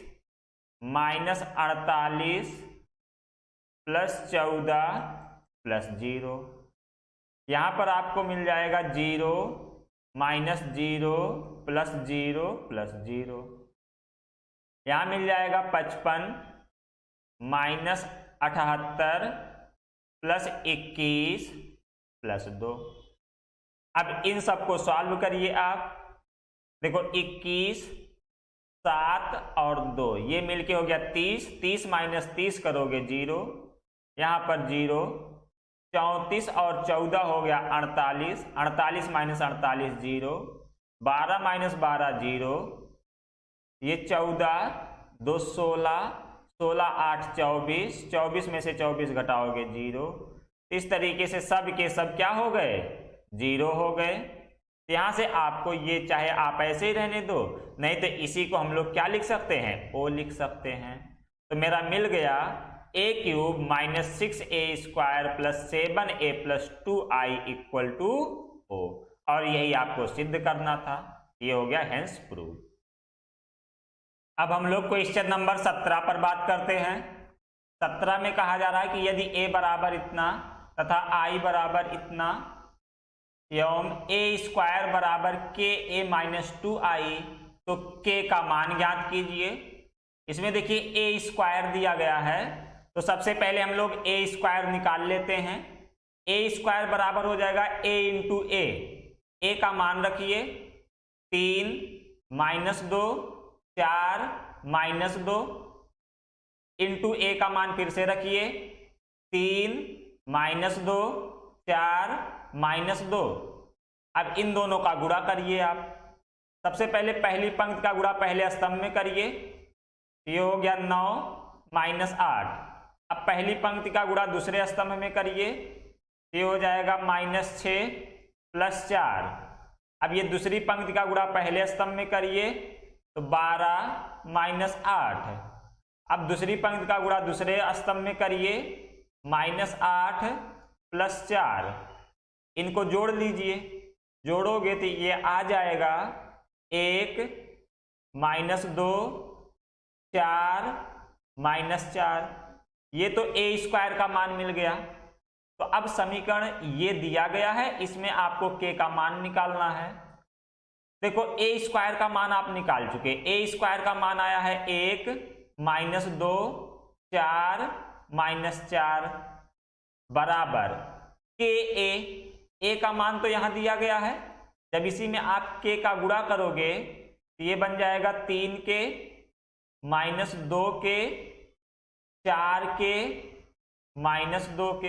माइनस 48 प्लस 14 प्लस 0। यहां पर आपको मिल जाएगा 0 माइनस 0 प्लस 0 प्लस 0। यहां मिल जाएगा 55 माइनस 78 प्लस 21 प्लस 2। अब इन सबको सॉल्व करिए आप। देखो 21 7 और 2 ये मिलके हो गया 30, 30 माइनस 30 करोगे 0, यहां पर 0, 34 और 14 हो गया 48, 48 माइनस 48 0, 12 माइनस 12 0, ये 14 2 16, 16 8 24, 24 में से 24 घटाओगे 0। इस तरीके से सब के सब क्या हो गए, 0 हो गए। यहां से आपको ये चाहे आप ऐसे ही रहने दो, नहीं तो इसी को हम लोग क्या लिख सकते हैं, o लिख सकते हैं। तो मेरा मिल गया a³ minus 6a² plus 7a plus 2i equal to o, और यही आपको सिद्ध करना था। ये हो गया हेंस प्रूव। अब हम लोग क्वेश्चन नंबर 17 पर बात करते हैं। 17 में कहा जा रहा है कि यदि a बराबर इतना तथा i बराबर इतना एवं a² बराबर ka माइनस 2i, तो k का मान ज्ञात कीजिए। इसमें देखिए a² दिया गया है, तो सबसे पहले हम लोग a² निकाल लेते हैं। a² बराबर हो जाएगा a इंटू a का मान रखिए 3 माइनस 2 4 माइनस 2 इंटू a का मान फिर से रखिए 3 माइनस 2 4 -2। अब इन दोनों का गुणा करिए आप। सबसे पहले पहली पंक्ति का गुणा पहले स्तंभ में करिए, ये हो गया 9 - 8। अब पहली पंक्ति का गुणा दूसरे स्तंभ में करिए, ये हो जाएगा -6 + 4। अब ये दूसरी पंक्ति का गुणा पहले स्तंभ में करिए तो 12 - 8। अब दूसरी पंक्ति का गुणा दूसरे स्तंभ में करिए, -8 + 4। इनको जोड़ लीजिए, जोड़ोगे तो ये आ जाएगा 1 - 2 4 - 4। ये तो a² का मान मिल गया। तो अब समीकरण ये दिया गया है, इसमें आपको k का मान निकालना है। देखो a² का मान आप निकाल चुके, a² का मान आया है 1 - 2 4 - 4 बराबर ka का मान तो यहां दिया गया है। जब इसी में आप k का गुणा करोगे तो ये बन जाएगा 3k - 2k 4k - 2k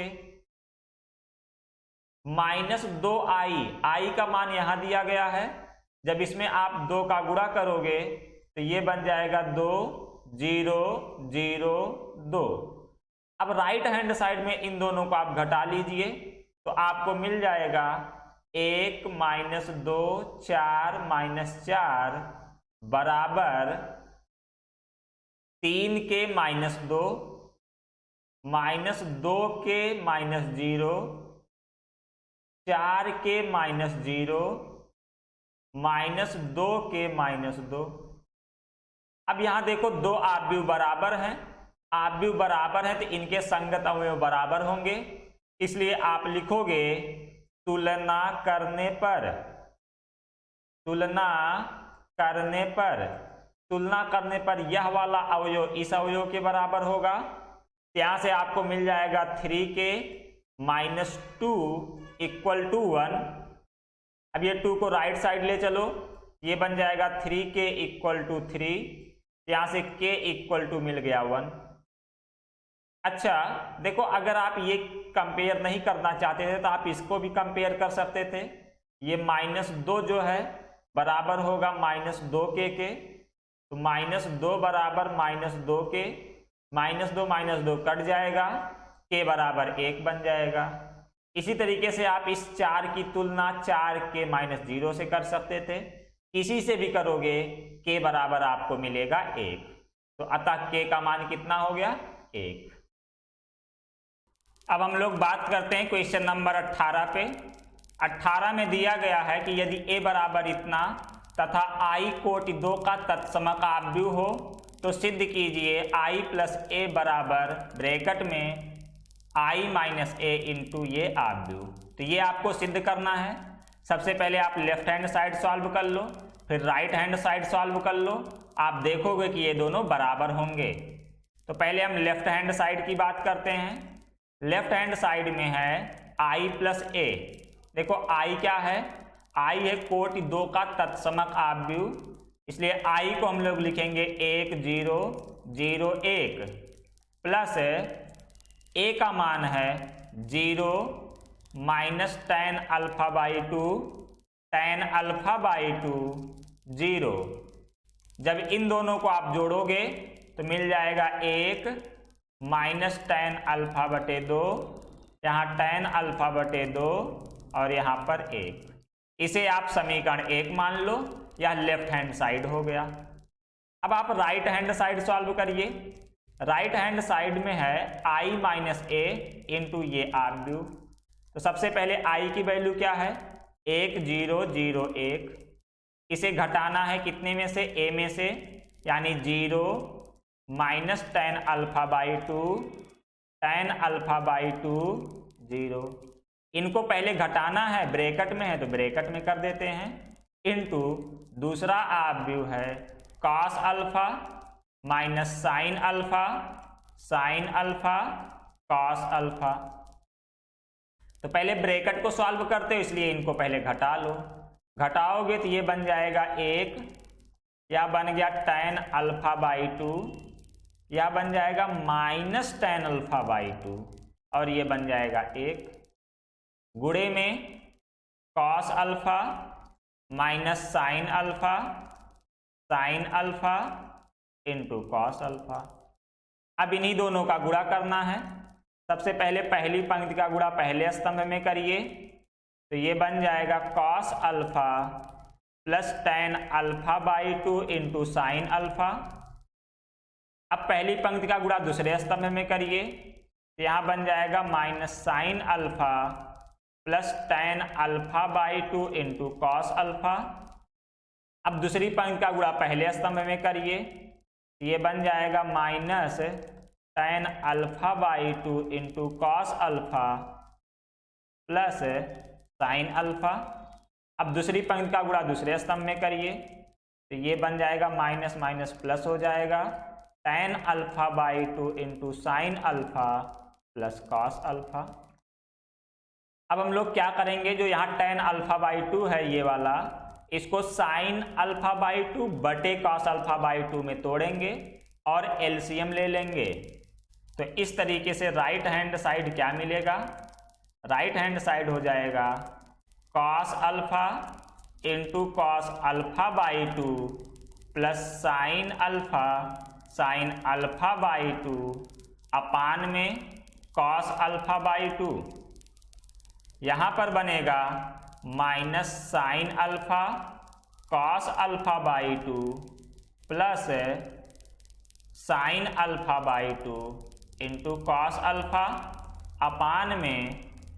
-2i का मान यहां दिया गया है। जब इसमें आप 2 का गुणा करोगे तो ये बन जाएगा 2 0 0 2। अब राइट हैंड साइड में इन दोनों को आप घटा लीजिए तो आपको मिल जाएगा 1 - 2 4 - 4 बराबर 3k - 2 -2k - 0 4k - 0 -2k - 2। अब यहां देखो दो आव्यूह बराबर हैं, आव्यूह बराबर हैं तो इनके संगत अवयव बराबर होंगे, इसलिए आप लिखोगे तुलना करने पर, तुलना करने पर, तुलना करने पर यह वाला अवयव इस अवयव के बराबर होगा। यहां से आपको मिल जाएगा 3k - 2 = 1। अब ये 2 को राइट साइड ले चलो, ये बन जाएगा 3k = 3। यहां से k = मिल गया 1। अच्छा देखो, अगर आप ये कंपेयर नहीं करना चाहते थे तो आप इसको भी कंपेयर कर सकते थे। ये -2 जो है बराबर होगा -2k के, तो -2 बराबर -2k, -2 कट जाएगा, k बराबर 1 बन जाएगा। इसी तरीके से आप इस 4 की तुलना 4k - 0 से कर सकते थे। इसी से भी करोगे k बराबर आपको मिलेगा 1। तो अतः k का मान कितना हो गया? 1। अब हम लोग बात करते हैं क्वेश्चन नंबर 18 पे। 18 में दिया गया है कि यदि a बराबर इतना तथा i कोटि 2 का तत्समक आव्यूह हो तो सिद्ध कीजिए i + a बराबर ब्रैकेट में i - a इंटू ये आव्यूह। तो ये आपको सिद्ध करना है। सबसे पहले आप लेफ्ट हैंड साइड सॉल्व कर लो, फिर राइट हैंड साइड सॉल्व कर लो, आप देखोगे कि ये दोनों बराबर होंगे। तो पहले हम लेफ्ट हैंड साइड की बात करते हैं। लेफ्ट हैंड साइड में है i + a। देखो i क्या है? i है कोटि 2 का तत्समक आव्यूह, इसलिए i को हम लोग लिखेंगे 1 0 0 1 प्लस a का मान है 0 - tan α/2 tan α/2 0। जब इन दोनों को आप जोड़ोगे तो मिल जाएगा 1 -tan α/2, यहाँ tan α/2 और यहाँ पर 1। इसे आप समीकरण 1 मान लो, यह लेफ्ट हैंड साइड हो गया। अब आप राइट हैंड साइड सॉल्व करिए। राइट हैंड साइड में है i - a इंटू ये आव्यूह। तो सबसे पहले i की वैल्यू क्या है? 1 0 0 1। इसे घटाना है कितने में से? a में से, यानी 0 -tan α/2 tan α/2 0। इनको पहले घटाना है, ब्रैकेट में है तो ब्रैकेट में कर देते हैं, इंटू दूसरा आव्यूह है cos α -sin α sin α cos α। तो पहले ब्रैकेट को सॉल्व करते हो, इसलिए इनको पहले घटा लो। घटाओगे तो ये बन जाएगा 1, या बन गया tan α/2, या बन जाएगा -tan α/2 और ये बन जाएगा 1। गुणे में cos alpha minus sine alpha into cos alpha. अब इन्हीं दोनों का गुणा करना है। सबसे पहले पहली पंक्ति का गुणा पहले स्तंभ में करिए, तो ये बन जाएगा cos alpha plus tan alpha by 2 into sine alpha. अब पहली पंक्ति का गुणा दूसरे स्तंभ में करिए, तो यहाँ बन जाएगा minus sine alpha plus tan alpha by 2 into cos alpha. अब दूसरी पंक्ति का गुणा पहले स्तंभ में करिए, ये बन जाएगा minus tan alpha by 2 into cos alpha plus sine alpha. अब दूसरी पंक्ति का गुणा दूसरे स्तंभ में करिए, तो ये बन जाएगा माइनस माइनस प्लस हो जाएगा tan alpha by 2 into sine alpha plus cos alpha. अब हम लोग क्या करेंगे, जो यहाँ टेन अल्फा बाई 2 है ये वाला, इसको साइन अल्फा बाई 2 बटे कॉस अल्फा बाई 2 में तोड़ेंगे और एलसीएम ले लेंगे। तो इस तरीके से राइट हैंड साइड क्या मिलेगा, राइट हैंड साइड हो जाएगा cos alpha into cos alpha by 2 plus sine alpha by 2 अपान में कॉस अल्फा बाई 2। यहाँ पर बनेगा minus sine alpha cos alpha by 2 plus sine alpha by 2 into cos alpha अपान में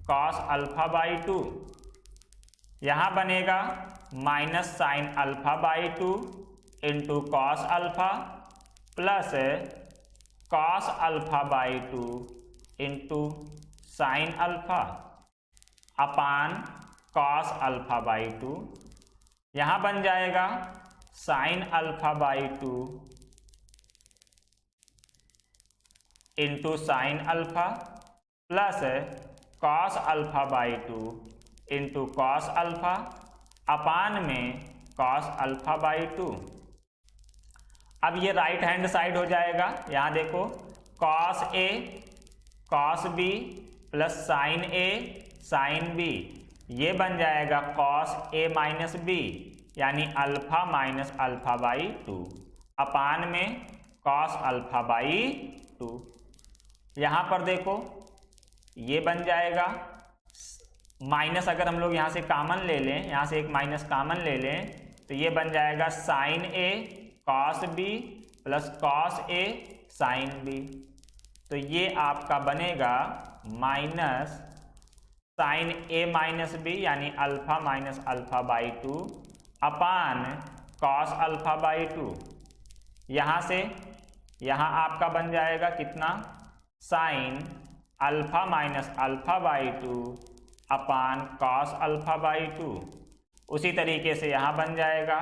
cos alpha by 2। यहाँ बनेगा minus sine alpha by 2 into cos alpha plus cos alpha by 2 into sine alpha upon cos alpha by 2। यहाँ बन जाएगा sine alpha by 2 into sine alpha plus cos alpha by 2 into cos alpha अपान में cos alpha by 2। अब ये right hand side हो जाएगा। यहाँ देखो cos A cos B plus sign A sine B, ये बन जाएगा कॉस ए माइनस बी यानी अल्फा माइनस अल्फा बाई 2 अपान में कॉस अल्फा बाई 2। यहाँ पर देखो ये बन जाएगा माइनस, अगर हम लोग यहाँ से कॉमन ले लें, यहाँ से एक माइनस कॉमन ले लें, तो ये बन जाएगा sign A cos B plus cos A sine B. तो ये आपका बनेगा माइनस साइन ए माइनस बी यानी alpha minus alpha by 2 upon cos alpha by 2। यहाँ से यहाँ आपका बन जाएगा कितना, sine alpha minus alpha by 2 upon cos alpha by 2। उसी तरीके से यहाँ बन जाएगा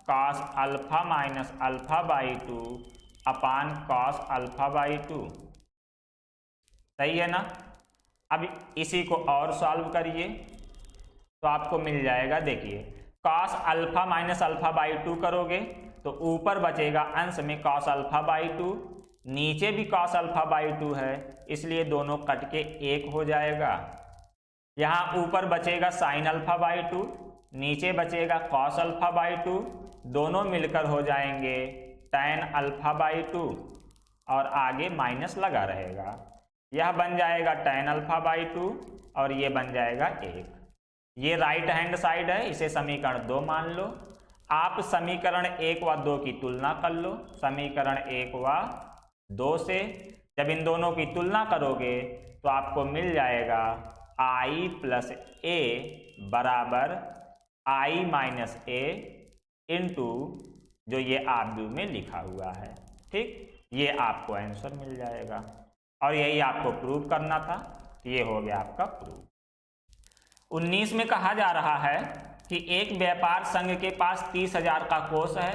cos alpha minus alpha by 2 upon cos alpha by 2। सही है ना। अब इसी को और सॉल्व करिए तो आपको मिल जाएगा। देखिए cos alpha minus alpha by 2 करोगे तो ऊपर बचेगा अंश में कॉस अल्फा बाई 2, नीचे भी कॉस अल्फा बाई 2 है, इसलिए दोनों कट के एक हो जाएगा। यहाँ ऊपर बचेगा साइन अल्फा बाई 2, नीचे बचेगा कॉस अल्फा बाई 2, दोनों मिलकर हो जाएंगे टैन अल्फा बाई 2 और आगे माइनस लगा रहेगा। यह बन जाएगा टैन अल्फा बाई 2 और ये बन जाएगा 1। ये राइट हैंड साइड है, इसे समीकरण 2 मान लो। आप समीकरण 1 व 2 की तुलना कर लो। समीकरण 1 व 2 से जब इन दोनों की तुलना करोगे तो आपको मिल जाएगा i प्लस ए बराबर i माइनस ए इंटू जो ये आप व्यू में लिखा हुआ है। ठीक, ये आपको आंसर मिल जाएगा और यही आपको प्रूव करना था। ये हो गया आपका प्रूव। 19 में कहा जा रहा है कि एक व्यापार संघ के पास 30,000 का कोष है,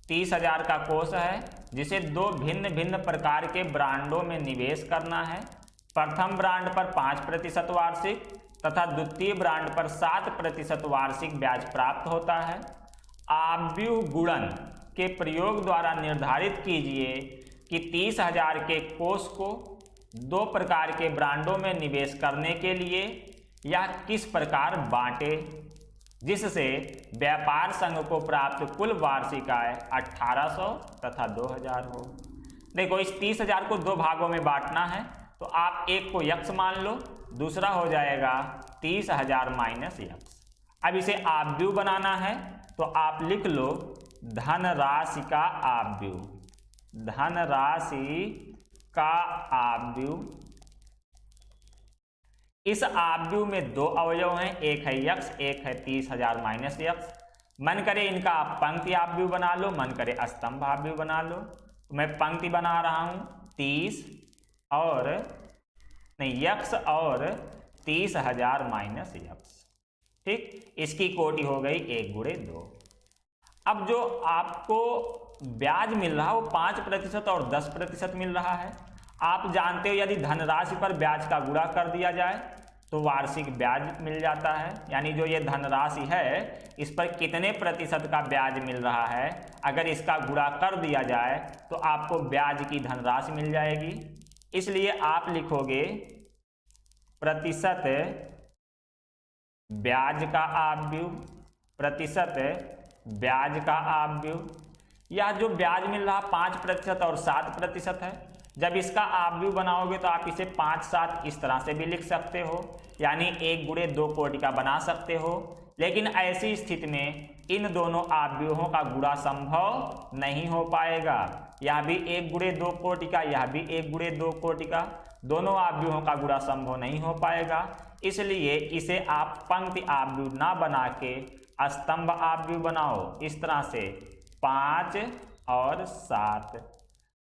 30,000 का कोष है जिसे 2 भिन्न भिन्न प्रकार के ब्रांडों में निवेश करना है। प्रथम ब्रांड पर 5% वार्षिक तथा द्वितीय ब्रांड पर 7% वार्षिक ब्याज प्राप्त होता है। आव्यूह गुणन के प्रयोग द्वारा निर्धारित कीजिए कि 30,000 के कोष को 2 प्रकार के ब्रांडों में निवेश करने के लिए या किस प्रकार बांटे जिससे व्यापार संघ को प्राप्त कुल वार्षिक आय 1800 तथा 2000 हो। देखो, इस 30,000 को दो भागों में बांटना है, तो आप एक को यक्स मान लो, दूसरा हो जाएगा 30,000 माइनस यक्स। अब इसे आव्यूह बनाना है, तो आप लिख लो धनराशि का आव्यूह। धनराशि का आव्यूह। इस आव्यूह में दो अवयव हैं, एक है यक्स, एक है 30,000 माइनस यक्स। मन करे इनका आप पंक्ति आव्यूह बना लो, मन करे स्तंभ आव्यूह बना लो। मैं पंक्ति बना रहा हूं 30 और नहीं यक्स और 30,000 माइनस यक्स। ठीक, इसकी कोटि हो गई 1 गुणे 2। अब जो आपको ब्याज मिल रहा है वो 5% और 10% मिल रहा है। आप जानते हो यदि धनराशि पर ब्याज का गुणा कर दिया जाए तो वार्षिक ब्याज मिल जाता है। यानी जो ये धनराशि है इस पर कितने प्रतिशत का ब्याज मिल रहा है, अगर इसका गुणा कर दिया जाए तो आपको ब्याज की धनराशि मिल जाएगी। इसलिए आप लिखोगे प्रतिशत ब्याज का आव्यूह, प्रतिशत ब्याज का आव्यूह। यह जो ब्याज मिल रहा 5% और 7% है। जब इसका आव्यूह बनाओगे तो आप इसे 5, 7 इस तरह से भी लिख सकते हो, यानी 1 गुणे 2 कोटि का बना सकते हो। लेकिन ऐसी स्थिति में इन दोनों आव्यूहों का गुणा संभव नहीं हो पाएगा। यह भी 1 गुणे 2 कोटि का, यह भी 1 गुणे 2 कोटि का, दोनों आव्यूहों का गुणा संभव नहीं हो पाएगा। इसलिए इसे आप पंक्ति आव्यूह ना बना के स्तंभ आव्यूह बनाओ। इस तरह से 5 और 7।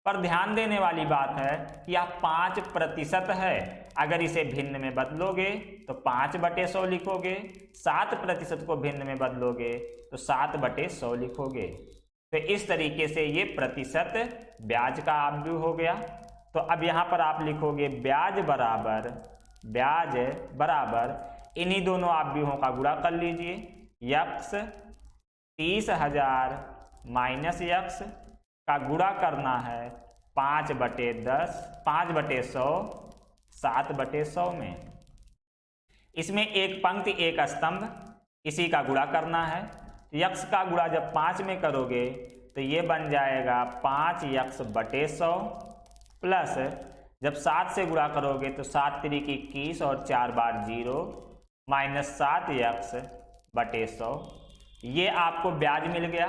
पर ध्यान देने वाली बात है कि यह 5% है। अगर इसे भिन्न में बदलोगे तो 5/100 लिखोगे, 7% को भिन्न में बदलोगे तो 7/100 लिखोगे। तो इस तरीके से ये प्रतिशत ब्याज का आव्यूह हो गया। तो अब यहाँ पर आप लिखोगे ब्याज बराबर इन्हीं दोनों आव्यूहों का गुणा कर लीजिए। यक्स 30,000 माइनस यक्स का गुणा करना है 5/10, 5/100, 7/100 में। इसमें एक पंक्ति एक स्तंभ, इसी का गुणा करना है। यक्स का गुणा जब 5 में करोगे तो ये बन जाएगा 5 यक्स/100 प्लस जब 7 से गुणा करोगे तो 7 तिरिक 21 और 4 बार 0 माइनस 7 यक्स/100। ये आपको ब्याज मिल गया।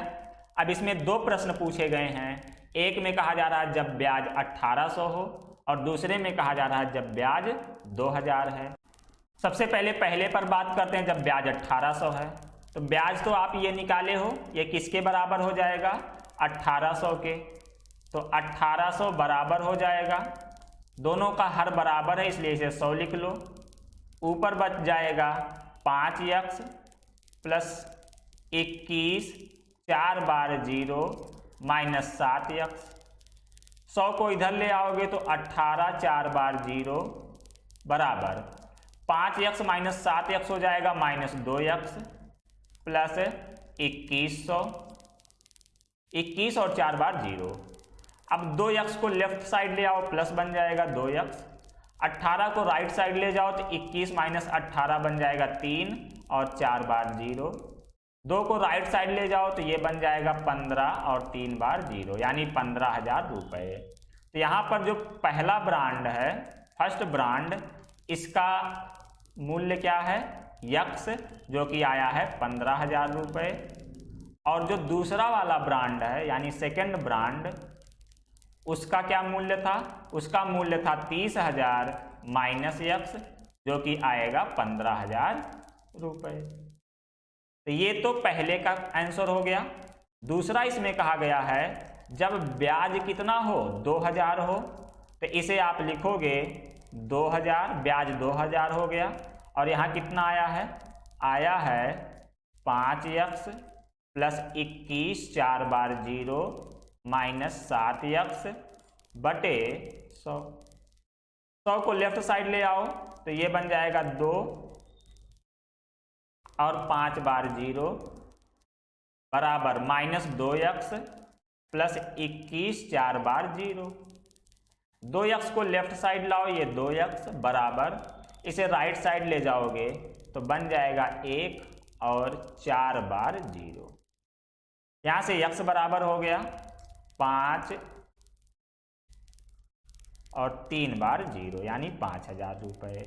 अब इसमें दो प्रश्न पूछे गए हैं। एक में कहा जा रहा है जब ब्याज 1800 हो और दूसरे में कहा जा रहा है जब ब्याज 2000 है। सबसे पहले पर बात करते हैं। जब ब्याज 1800 है तो ब्याज तो आप ये निकाले हो, ये किसके बराबर हो जाएगा 1800 के। तो 1800 बराबर हो जाएगा, दोनों का हर बराबर है इसलिए इसे 100 लिख लो। ऊपर बच जाएगा 5 यक्स प्लस 21 4 बार 0 माइनस 7 यक्स। 100 को इधर ले आओगे तो 18 4 बार 0 बराबर 5 यक्स माइनस 7 यक्स हो जाएगा माइनस 2 यक्स प्लस 2100, 21 और 4 बार 0। अब 2 यक्स को लेफ्ट साइड ले आओ प्लस बन जाएगा 2 यक्स। 18 को राइट साइड ले जाओ तो 21 माइनस 18 बन जाएगा 3 और 4 बार 0। 2 को राइट साइड ले जाओ तो ये बन जाएगा 15 और 3 बार 0 यानी 15,000 रुपये। तो यहाँ पर जो पहला ब्रांड है, फर्स्ट ब्रांड, इसका मूल्य क्या है यक्स, जो कि आया है 15,000 रुपये। और जो दूसरा वाला ब्रांड है यानी सेकंड ब्रांड, उसका क्या मूल्य था, उसका मूल्य था 30,000 माइनस यक्स, जो कि आएगा 15,000 रुपये। तो ये तो पहले का आंसर हो गया। दूसरा इसमें कहा गया है जब ब्याज कितना हो 2000 हो तो इसे आप लिखोगे 2000, ब्याज 2000 हो गया। और यहाँ कितना आया है 5 यक्स प्लस 21 4 बार 0 माइनस 7 यक्स बटे 100। 100 को लेफ्ट साइड ले आओ तो ये बन जाएगा 2 और 5 बार 0 बराबर माइनस 2 यक्स प्लस 21 4 बार 0। 2 यक्स को लेफ्ट साइड लाओ, ये 2 यक्स बराबर इसे राइट साइड ले जाओगे तो बन जाएगा 1 और 4 बार 0। यहाँ से x बराबर हो गया 5 और 3 बार 0 यानी 5,000 रुपये।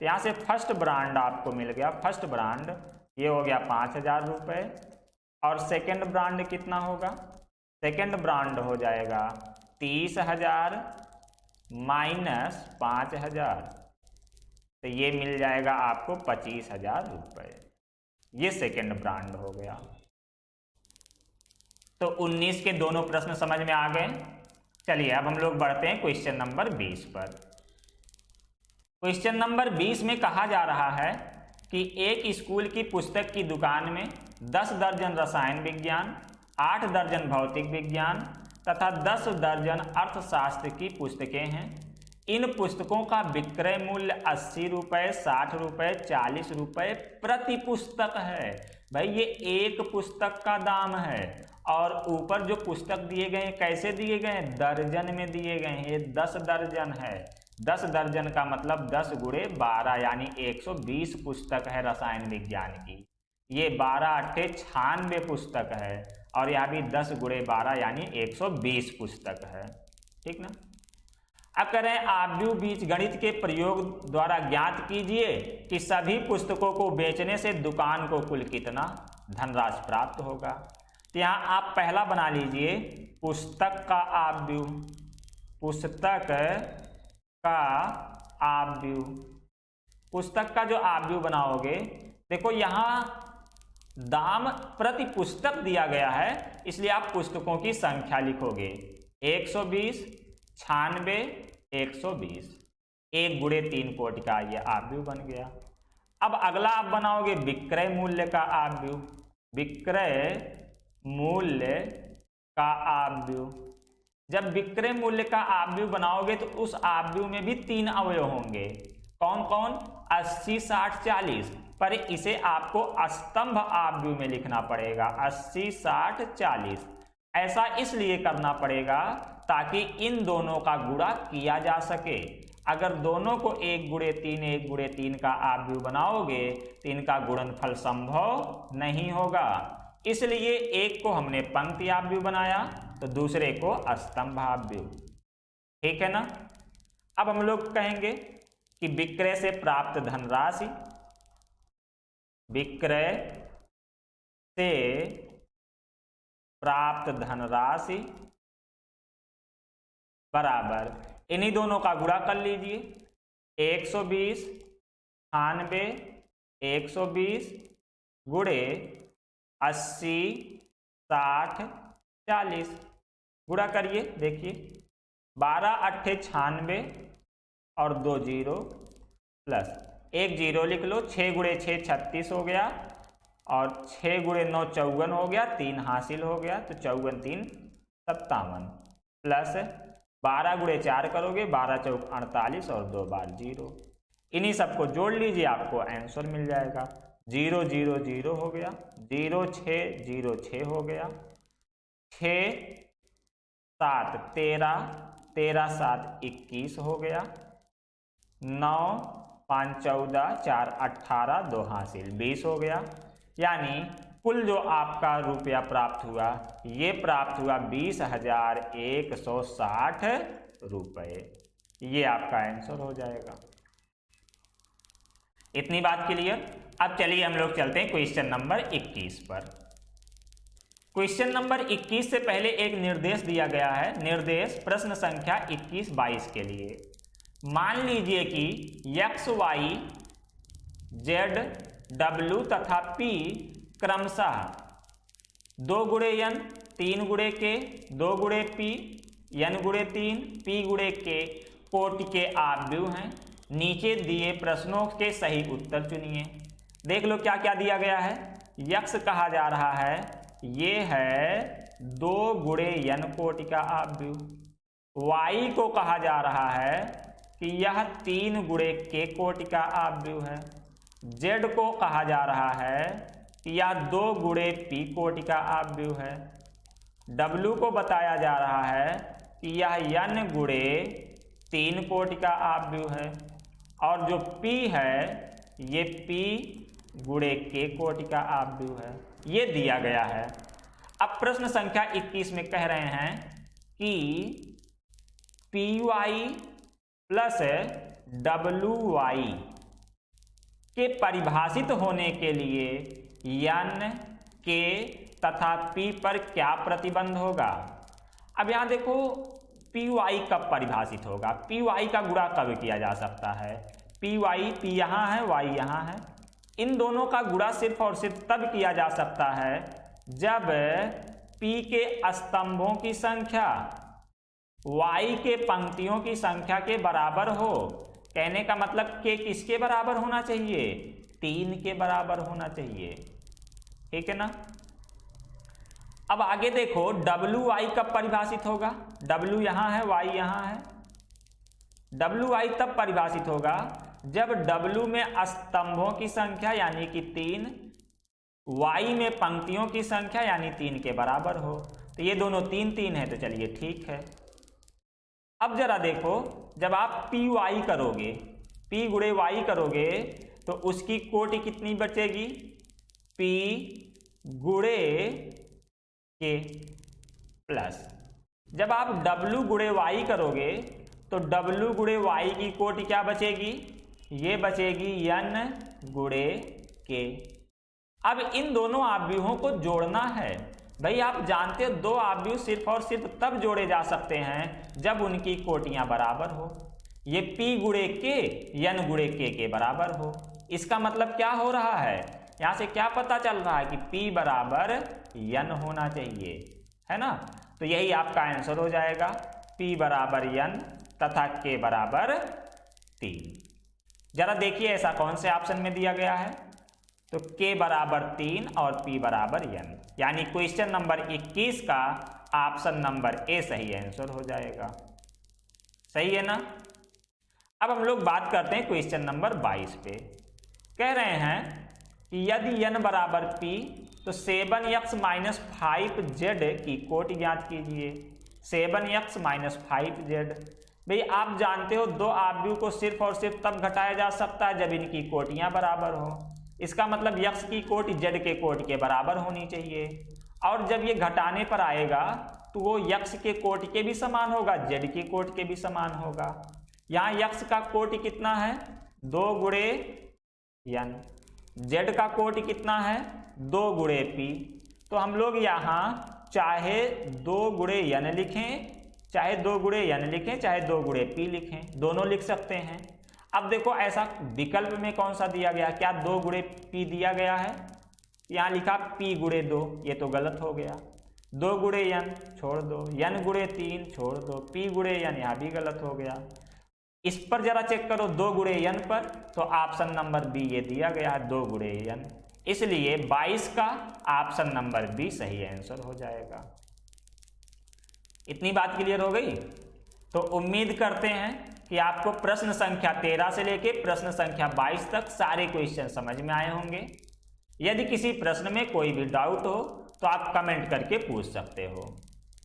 तो यहाँ से फर्स्ट ब्रांड आपको मिल गया, फर्स्ट ब्रांड ये हो गया 5,000 रुपये। और सेकंड ब्रांड कितना होगा? सेकंड ब्रांड हो जाएगा 30,000 माइनस 5,000, तो ये मिल जाएगा आपको 25,000 रुपये। ये सेकंड ब्रांड हो गया। तो 19 के दोनों प्रश्न समझ में आ गए। चलिए अब हम लोग बढ़ते हैं क्वेश्चन नंबर 20 पर। क्वेश्चन नंबर 20 में कहा जा रहा है कि एक स्कूल की पुस्तक की दुकान में 10 दर्जन रसायन विज्ञान, 8 दर्जन भौतिक विज्ञान तथा 10 दर्जन अर्थशास्त्र की पुस्तकें हैं। इन पुस्तकों का विक्रय मूल्य 80 रुपये, 60 रुपये, 40 रुपये प्रति पुस्तक है। भाई ये एक पुस्तक का दाम है और ऊपर जो पुस्तक दिए गए हैं कैसे दिए गए हैं? दर्जन में दिए गए हैं। ये 10 दर्जन है। 10 दर्जन का मतलब 10 गुणे 12 यानी 120 पुस्तक है रसायन विज्ञान की। ये 12 अट्ठे 96 पुस्तक है और यहाँ भी 10 गुणे 12 यानी 120 पुस्तक है। ठीक ना? अब करें आव्यूह बीजगणित के प्रयोग द्वारा ज्ञात कीजिए कि सभी पुस्तकों को बेचने से दुकान को कुल कितना धनराशि प्राप्त होगा। तो यहाँ आप पहला बना लीजिए पुस्तक का आव्यूह, पुस्तक का आव्यूह। पुस्तक का जो आव्यूह बनाओगे, देखो यहाँ दाम प्रति पुस्तक दिया गया है इसलिए आप पुस्तकों की संख्या लिखोगे 120, 96, 120, 1 गुणे 3 कोटि का ये आव्यूह बन गया। अब अगला आप बनाओगे विक्रय मूल्य का आव्यूह, विक्रय मूल्य का आव्यूह। जब विक्रय मूल्य का आव्यूह बनाओगे तो उस आव्यूह में भी 3 अवयव होंगे। कौन कौन? 80, 60, 40, पर इसे आपको स्तंभ आव्यूह में लिखना पड़ेगा। 80, 60, 40 ऐसा इसलिए करना पड़ेगा ताकि इन दोनों का गुणा किया जा सके। अगर दोनों को 1 गुणे 3, 1 गुणे 3 का आव्यूह बनाओगे तो इनका गुणनफल संभव नहीं होगा। इसलिए एक को हमने पंक्ति आव्यूह बनाया तो दूसरे को स्तंभ आव्यूह। ठीक है ना? अब हम लोग कहेंगे कि विक्रय से प्राप्त धनराशि, विक्रय से प्राप्त धनराशि बराबर इन्हीं दोनों का गुणा कर लीजिए 120, 96, 120 गुणे 80, 60, 40 गुणा करिए। देखिए 12 अट्ठे 96 और 2 0 प्लस 1 0 लिख लो। 6 गुणे 6 36 हो गया और 6 गुणे 9 54 हो गया, 3 हासिल हो गया तो 54 3 57 प्लस 12 गुणे 4 करोगे 12 चौक 48 और 2 बार 0। इन्हीं सबको जोड़ लीजिए आपको आंसर मिल जाएगा। 0 0 0 हो गया, 0 6 0 6 हो गया, 6 7 13, 13 7 21 हो गया, 9 5 14 4 18 2 हासिल 20 हो गया। यानी कुल जो आपका रुपया प्राप्त हुआ ये प्राप्त हुआ 20,160 रुपये। ये आपका आंसर हो जाएगा। इतनी बात क्लियर? अब चलिए हम लोग चलते हैं क्वेश्चन नंबर 21 पर। क्वेश्चन नंबर 21 से पहले एक निर्देश दिया गया है। निर्देश प्रश्न संख्या 21-22 के लिए। मान लीजिए कि x, y, z, w तथा p क्रमशः 2 गुणे n, 3 गुणे k, 2 गुणे p, n गुणे 3, p गुणे k कोटि के आव्यूह हैं। नीचे दिए प्रश्नों के सही उत्तर चुनिए। देख लो क्या क्या दिया गया है। x कहा जा रहा है ये है 2 गुणे n कोटि का आव्यूह। y को कहा जा रहा है कि यह 3 गुणे k कोटि का आव्यूह है। z को कहा जा रहा है कि यह 2 गुणे p कोटि का आव्यूह है। w को बताया जा रहा है कि यह n गुणे 3 कोटि का आव्यूह है। और जो p है ये p गुणे k कोटि का आव्यूह है, ये दिया गया है। अब प्रश्न संख्या 21 में कह रहे हैं कि py प्लस wy के परिभाषित होने के लिए n k तथा p पर क्या प्रतिबंध होगा। अब यहां देखो py कब परिभाषित होगा, py का गुणा कब किया जा सकता है, py p यहाँ है y यहाँ है, इन दोनों का गुणा सिर्फ और सिर्फ तब किया जा सकता है जब p के स्तंभों की संख्या y के पंक्तियों की संख्या के बराबर हो। कहने का मतलब k किसके बराबर होना चाहिए, 3 के बराबर होना चाहिए, ठीक है ना। अब आगे देखो wy कब परिभाषित होगा, w यहाँ है y यहाँ है, wy तब परिभाषित होगा जब w में स्तंभों की संख्या यानी कि 3, y में पंक्तियों की संख्या यानी 3 के बराबर हो। तो ये दोनों 3 3 है, तो चलिए ठीक है। अब जरा देखो जब आप py करोगे, p गुणे y करोगे तो उसकी कोटि कितनी बचेगी, p गुणे k प्लस, जब आप w गुणे y करोगे तो w गुणे y की कोटि क्या बचेगी, ये बचेगी n गुणे k। अब इन दोनों आव्यूहों को जोड़ना है। भाई आप जानते हो दो आव्यूह सिर्फ और सिर्फ तब जोड़े जा सकते हैं जब उनकी कोटियां बराबर हो। ये p गुणे k n गुणे k के बराबर हो। इसका मतलब क्या हो रहा है, यहाँ से क्या पता चल रहा है कि p बराबर n होना चाहिए, है ना। तो यही आपका आंसर हो जाएगा, p बराबर n तथा k बराबर 3। जरा देखिए ऐसा कौन से ऑप्शन में दिया गया है, तो k बराबर 3 और p बराबर n, यानी क्वेश्चन नंबर 21 का ऑप्शन नंबर ए सही आंसर हो जाएगा। सही है ना। अब हम लोग बात करते हैं क्वेश्चन नंबर 22 पे। कह रहे हैं कि यदि n बराबर p तो 7x माइनस 5z की कोटि ज्ञात कीजिए। 7x माइनस 5z, भाई आप जानते हो दो आव्यूह को सिर्फ और सिर्फ तब घटाया जा सकता है जब इनकी कोटियां बराबर हो। इसका मतलब x की कोटि z के कोटि के बराबर होनी चाहिए, और जब ये घटाने पर आएगा तो वो x के कोटि के भी समान होगा, z की कोटि के भी समान होगा। यहाँ x का कोटि कितना है, 2 गुणे n, z का कोटि कितना है, 2 गुणे p। तो हम लोग यहाँ चाहे 2 गुणे n लिखें, चाहे 2 गुणे n लिखें, चाहे 2 गुणे p लिखें, दोनों लिख सकते हैं। अब देखो ऐसा विकल्प में कौन सा दिया गया, क्या 2 गुणे p दिया गया है, यहाँ लिखा p गुणे 2, ये तो गलत हो गया। 2 गुणे n छोड़ दो, n गुणे 3 छोड़ दो, p गुणे n यहाँ भी गलत हो गया। इस पर जरा चेक करो 2 गुणे n पर, तो ऑप्शन नंबर बी ये दिया गया है 2 गुणे n, इसलिए 22 का ऑप्शन नंबर बी सही आंसर हो जाएगा। इतनी बात क्लियर हो गई। तो उम्मीद करते हैं कि आपको प्रश्न संख्या 13 से लेके प्रश्न संख्या 22 तक सारे क्वेश्चन समझ में आए होंगे। यदि किसी प्रश्न में कोई भी डाउट हो तो आप कमेंट करके पूछ सकते हो।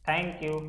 Thank you.